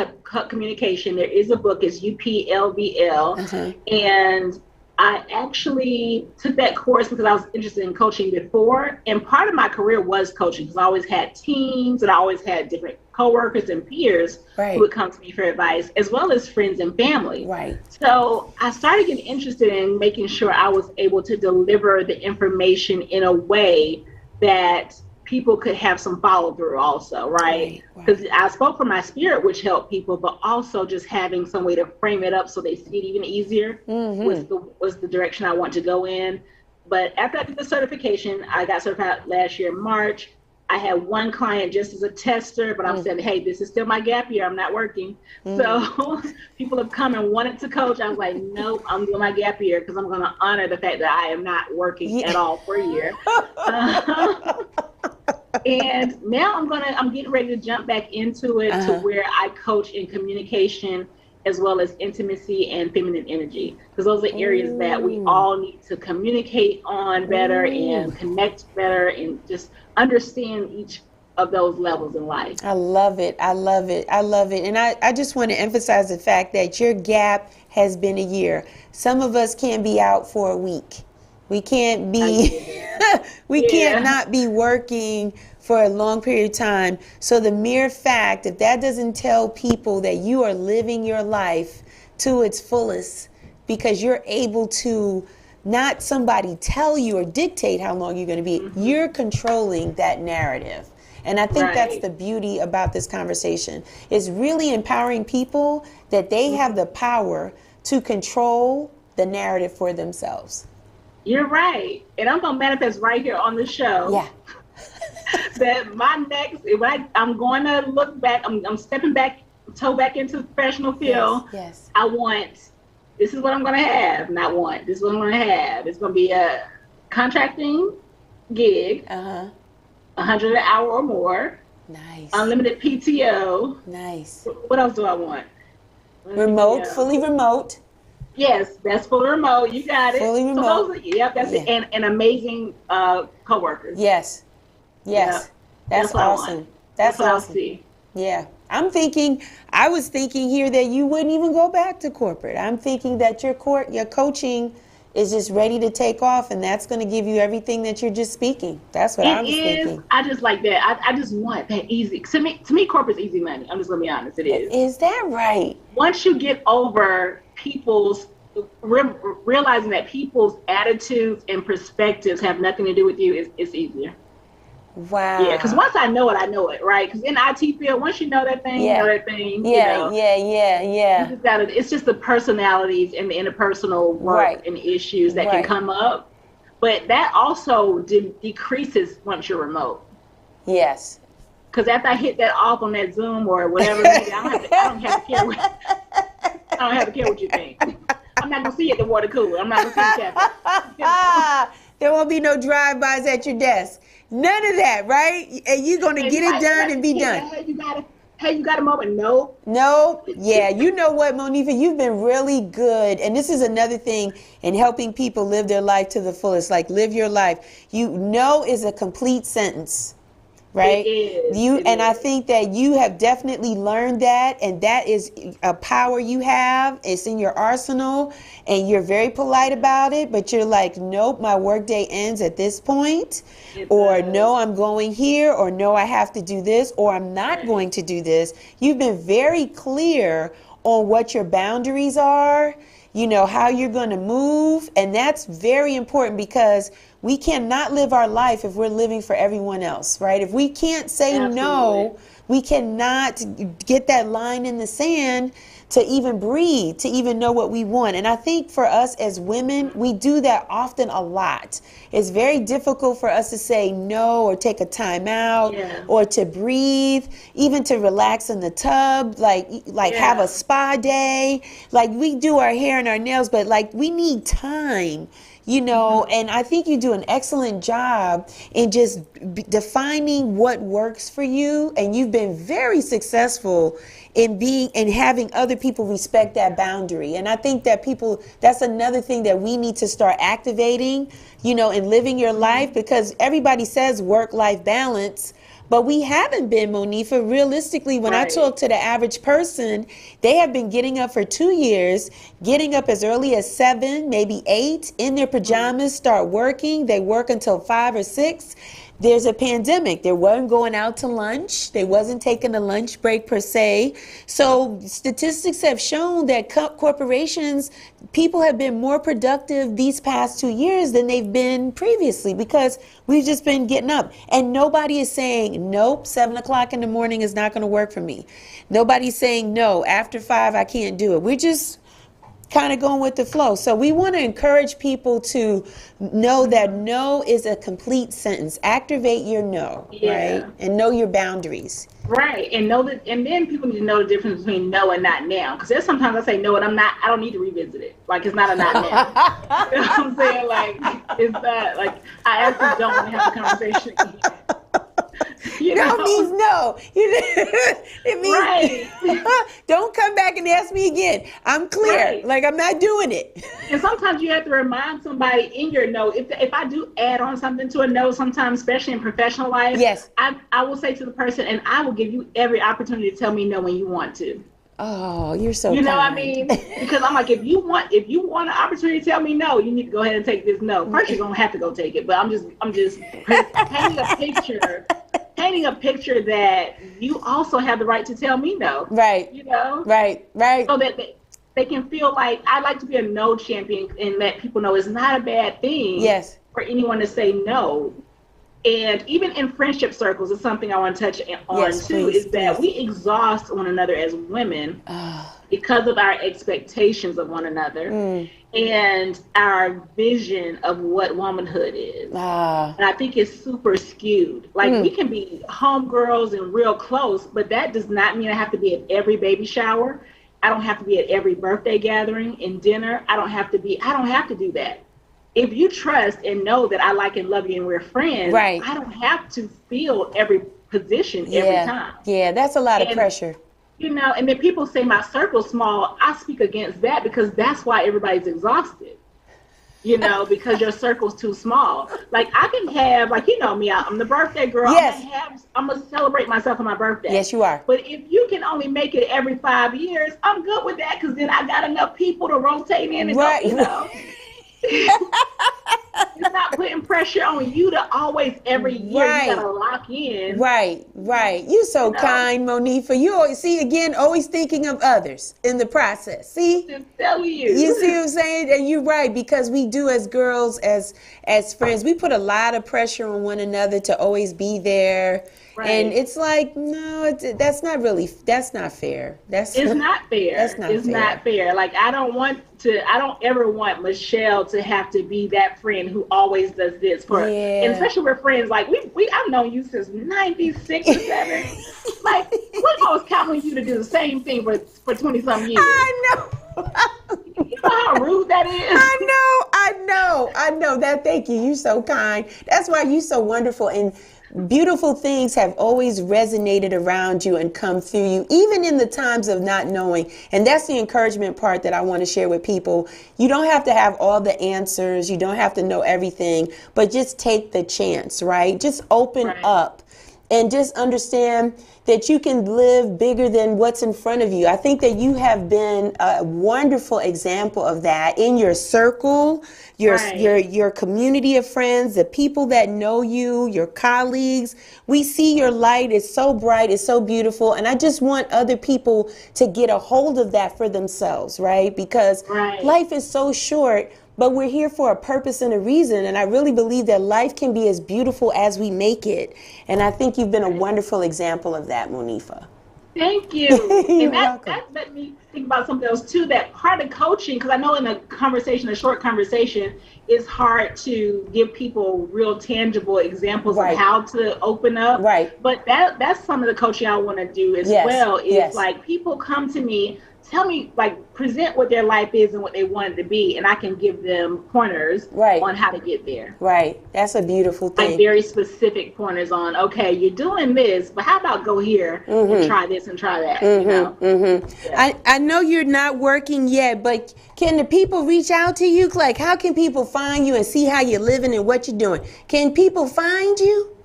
communication. There is a book. It's UPLVL. And I actually took that course because I was interested in coaching before. And part of my career was coaching, because I always had teams and I always had different coworkers and peers who would come to me for advice, as well as friends and family. Right. So I started getting interested in making sure I was able to deliver the information in a way that people could have some follow through also, right? Because I spoke from my spirit, which helped people, but also just having some way to frame it up so they see it even easier was the direction I want to go in. But after I did the certification, I got certified last year in March. I had one client just as a tester, but I'm saying, hey, this is still my gap year. I'm not working. So people have come and wanted to coach. I was like, nope, I'm doing my gap year because I'm going to honor the fact that I am not working at all for a year. And now I'm getting ready to jump back into it to where I coach in communication as well as intimacy and feminine energy, because those are areas that we all need to communicate on better and connect better and just understand each of those levels in life. I love it. And I just want to emphasize the fact that your gap has been a year. Some of us can't be out for a week. We can't be, can't not be working for a long period of time. So the mere fact, if that doesn't tell people that you are living your life to its fullest, because you're able to not somebody tell you or dictate how long you're going to be, you're controlling that narrative. And I think that's the beauty about this conversation, is really empowering people that they have the power to control the narrative for themselves. You're right. And I'm going to manifest right here on the show. Yeah. That my next, I'm going to look back, I'm stepping back, toe back into the professional field. Yes. This is what I'm going to have, this is what I'm going to have. It's going to be a contracting gig. 100 an hour or more. Nice. Unlimited PTO. Nice. What else do I want? Remote, fully remote. Yes, that's fully remote. You got it. Fully remote. So those are, that's it. And amazing coworkers. Yes. Yep. That's awesome. That's what awesome. I'll see. Yeah. I was thinking here that you wouldn't even go back to corporate. I'm thinking that your coaching is just ready to take off, and that's going to give you everything that you're just speaking. That's what I was thinking. I just like that. I just want that easy. To me, corporate's easy money. I'm just going to be honest. It is. Is that right? Once you get over people's realizing that people's attitudes and perspectives have nothing to do with you, it's easier. Wow. Yeah, because once I know it, right? Because in the IT field, once you know that thing, you know that thing. Yeah. You just gotta, it's just the personalities and the interpersonal work and issues that can come up. But that also decreases once you're remote. Yes. Because after I hit that off on that Zoom or whatever, I don't have to care what you think. I'm not gonna see you at the water cooler. I'm not gonna see you at There won't be no drive-bys at your desk. None of that, right? And you're going to get it done and be done. Hey, you got a moment? No. Yeah, you know what, Monifa? You've been really good. And this is another thing in helping people live their life to the fullest. Like, live your life. Is a complete sentence. Right? It is. I think that you have definitely learned that, and that is a power you have. It's in your arsenal, and you're very polite about it, but you're like, nope, my workday ends at this point, or no, I'm going here, or no, I have to do this, or I'm not going to do this. You've been very clear on what your boundaries are, how you're going to move, and that's very important because we cannot live our life if we're living for everyone else, right? If we can't say no, we cannot get that line in the sand to even breathe, to even know what we want. And I think for us as women, we do that often a lot. It's very difficult for us to say no or take a time out or to breathe, even to relax in the tub, like have a spa day. Like we do our hair and our nails, but like we need time. And I think you do an excellent job in just defining what works for you. And you've been very successful in having other people respect that boundary. And I think that that's another thing that we need to start activating, in living your life, because everybody says work-life balance. But we haven't been, Monifa. Realistically, when I talk to the average person, they have been getting up for 2 years, getting up as early as 7, maybe 8, in their pajamas, start working. They work until 5 or 6. There's a pandemic. They weren't going out to lunch. They wasn't taking a lunch break per se. So statistics have shown that corporations, people have been more productive these past 2 years than they've been previously because we've just been getting up. And nobody is saying, nope, 7 o'clock in the morning is not going to work for me. Nobody's saying, no, after 5, I can't do it. We're just kind of going with the flow. So we want to encourage people to know that no is a complete sentence. Activate your no, right? And know your boundaries. Right. And know that, and then people need to know the difference between no and not now. Because there's sometimes I say no and I don't need to revisit it. Like it's not a not now. You know what I'm saying? Like it's not like I actually don't want to have the conversation again. No means no. It means don't come back and ask me again. I'm clear. Like I'm not doing it. And sometimes you have to remind somebody in your no. If I do add on something to a no, sometimes, especially in professional life, I will say to the person, and I will give you every opportunity to tell me no when you want to. Oh, you're so You know kind. what I mean? Because I'm like, if you want an opportunity to tell me no, you need to go ahead and take this no. First, you're gonna have to go take it. But I'm just painting a picture that you also have the right to tell me no. Right. Right. So that they can feel like I like to be a no champion and let people know it's not a bad thing. For anyone to say no. And even in friendship circles, it's something I want to touch on too, is that we exhaust one another as women because of our expectations of one another and our vision of what womanhood is. And I think it's super skewed. Like we can be homegirls and real close, but that does not mean I have to be at every baby shower. I don't have to be at every birthday gathering and dinner. I don't have to do that. if you trust and know that I like and love you and we're friends, right. I don't have to feel every position every time. Yeah, that's a lot of pressure. You know, and then people say my circle's small. I speak against that because that's why everybody's exhausted. You know, because your circle's too small. Like I can have, like, you know me, I'm the birthday girl. Yes. I'm gonna celebrate myself on my birthday. Yes, you are. But if you can only make it every 5 years, I'm good with that because then I got enough people to rotate in and right. go, you know. It's not putting pressure on you to always every year you gotta lock in. Right. You so kind, Monifa. You always see again, always thinking of others in the process. See? Just tell you. You see what I'm saying? And you're right, because we do as girls, as friends, we put a lot of pressure on one another to always be there. Right. And it's like, no, that's not fair. It's not fair. That's not fair. Like I don't ever want Michelle to have to be that friend who always does this and especially we're friends, like I've known you since 96 or 7. Like we're always counting you to do the same thing for 20-some years. I know. You know how rude that is? I know that. Thank you. You're so kind. That's why you're so wonderful. And beautiful things have always resonated around you and come through you, even in the times of not knowing. And that's the encouragement part that I want to share with people. You don't have to have all the answers. You don't have to know everything, but just take the chance, right? Just open up and just understand that you can live bigger than what's in front of you. I think that you have been a wonderful example of that in your circle, your community of friends, the people that know you, your colleagues. We see your light is so bright, it's so beautiful. And I just want other people to get a hold of that for themselves, right? Because life is so short. But we're here for a purpose and a reason. And I really believe that life can be as beautiful as we make it. And I think you've been a wonderful example of that, Monifa. Thank you. And that let me think about something else too, that part of coaching, because I know in a short conversation, it's hard to give people real tangible examples of how to open up. Right. But that's some of the coaching I want to do as well. Is like people come to me, tell me, like, present what their life is and what they want it to be, and I can give them pointers on how to get there. Right. That's a beautiful thing. Like very specific pointers on, okay, you're doing this, but how about go here and try this and try that, you know? Yeah. I know you're not working yet, but can the people reach out to you? Like, how can people find you and see how you're living and what you're doing? Can people find you?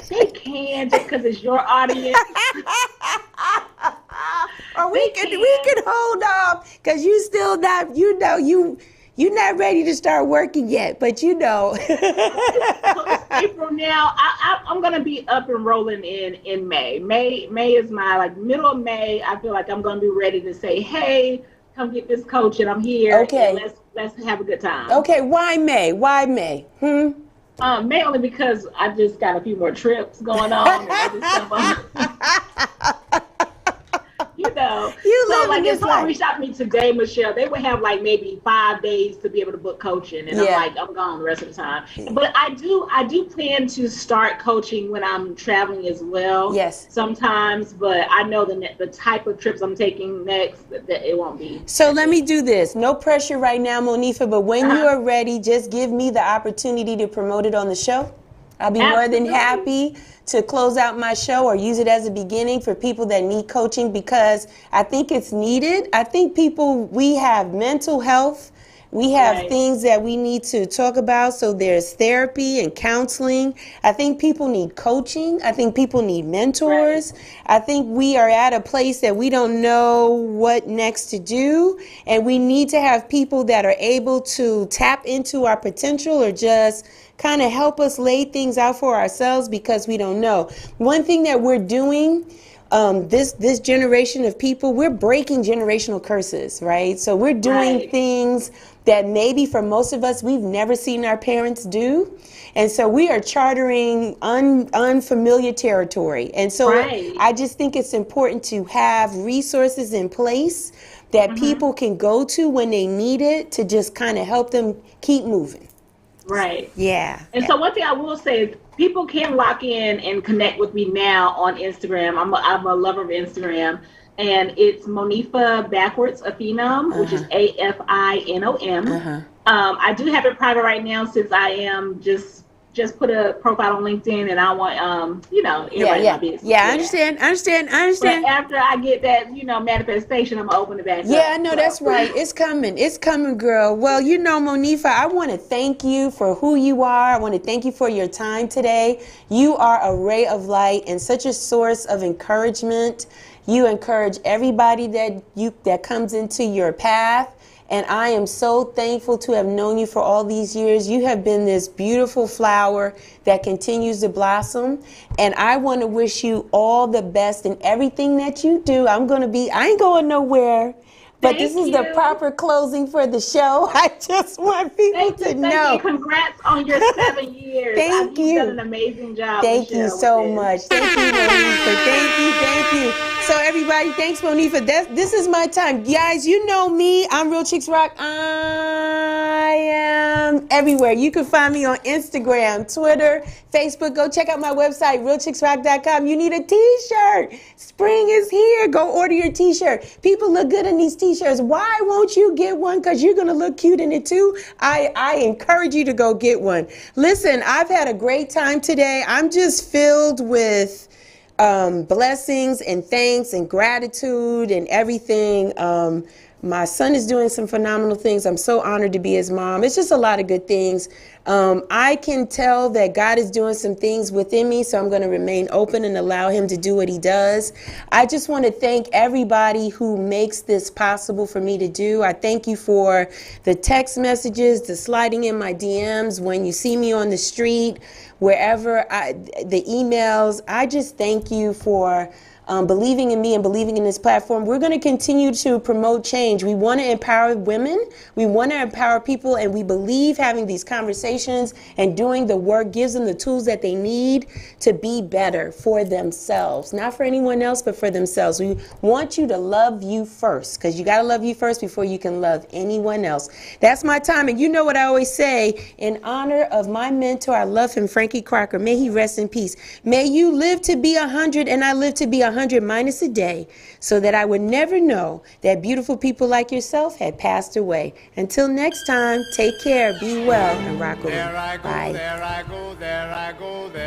They can, just because it's your audience. Or we can hold off because you still not, you're not ready to start working yet, but you know. So April now, I'm gonna be up and rolling in May. May is my, like, middle of May. I feel like I'm gonna be ready to say, hey, come get this coach and I'm here. Okay. And let's have a good time. Okay, why May? May only because I just got a few more trips going on. You know, so like if someone reached out to me today, Michelle, they would have like maybe 5 days to be able to book coaching, and I'm gone the rest of the time. But I do plan to start coaching when I'm traveling as well. Yes, sometimes, but I know the type of trips I'm taking next, that it won't be. So let me do this. No pressure right now, Monifa, but when you are ready, just give me the opportunity to promote it on the show. I'll be more than happy to close out my show or use it as a beginning for people that need coaching, because I think it's needed. I think we have mental health. We have things that we need to talk about. So there's therapy and counseling. I think people need coaching. I think people need mentors. I think we are at a place that we don't know what next to do. And we need to have people that are able to tap into our potential or just kind of help us lay things out for ourselves, because we don't know. One thing that we're doing, this generation of people, we're breaking generational curses, right? So we're doing things that maybe for most of us, we've never seen our parents do. And so we are chartering unfamiliar territory. And so I just think it's important to have resources in place that people can go to when they need it, to just kind of help them keep moving. Right. Yeah. And so one thing I will say is people can lock in and connect with me now on Instagram. I'm a lover of Instagram. and it's Monifa backwards Afinom, which is Afinom. I do have it private right now since I am just put a profile on LinkedIn, and I want everybody in my business. Yeah, I understand. But after I get that manifestation, I'm gonna open it back up. Yeah, I know, that's right. It's coming, girl. Well, Monifa, I want to thank you for who you are. I want to thank you for your time today. You are a ray of light and such a source of encouragement. You encourage everybody that comes into your path. And I am so thankful to have known you for all these years. You have been this beautiful flower that continues to blossom. And I want to wish you all the best in everything that you do. I ain't going nowhere. But this is the proper closing for the show. I just want people to know. Thank you. Congrats on your 7 years. Thank you. You've done an amazing job. Thank you so much. Thank you, Monifa. Thank you. So everybody, thanks, Monifa. This is my time. Guys, you know me. I'm Real Chicks Rock. I am everywhere. You can find me on Instagram, Twitter, Facebook. Go check out my website, realchicksrock.com. You need a t-shirt. Spring is here. Go order your t-shirt. People look good in these t-shirts. Why won't you get one? Because you're going to look cute in it too. I encourage you to go get one. Listen, I've had a great time today. I'm just filled with blessings and thanks and gratitude and everything. My son is doing some phenomenal things. I'm so honored to be his mom. It's just a lot of good things. I can tell that God is doing some things within me, so I'm going to remain open and allow him to do what he does. I just want to thank everybody who makes this possible for me to do. I thank you for the text messages, the sliding in my DMs, when you see me on the street, wherever, the emails. I just thank you for believing in me and believing in this platform. We're going to continue to promote change. We want to empower women. We want to empower people, and we believe having these conversations and doing the work gives them the tools that they need to be better for themselves. Not for anyone else, but for themselves. We want you to love you first, because you got to love you first before you can love anyone else. That's my time. And you know what I always say, in honor of my mentor, I love him, Frankie Crocker. May he rest in peace. May you live to be 100 and I live to be 100 minus a day, so that I would never know that beautiful people like yourself had passed away. Until next time, take care, be well, and rock on. Bye. There I go, there I go, there I go, there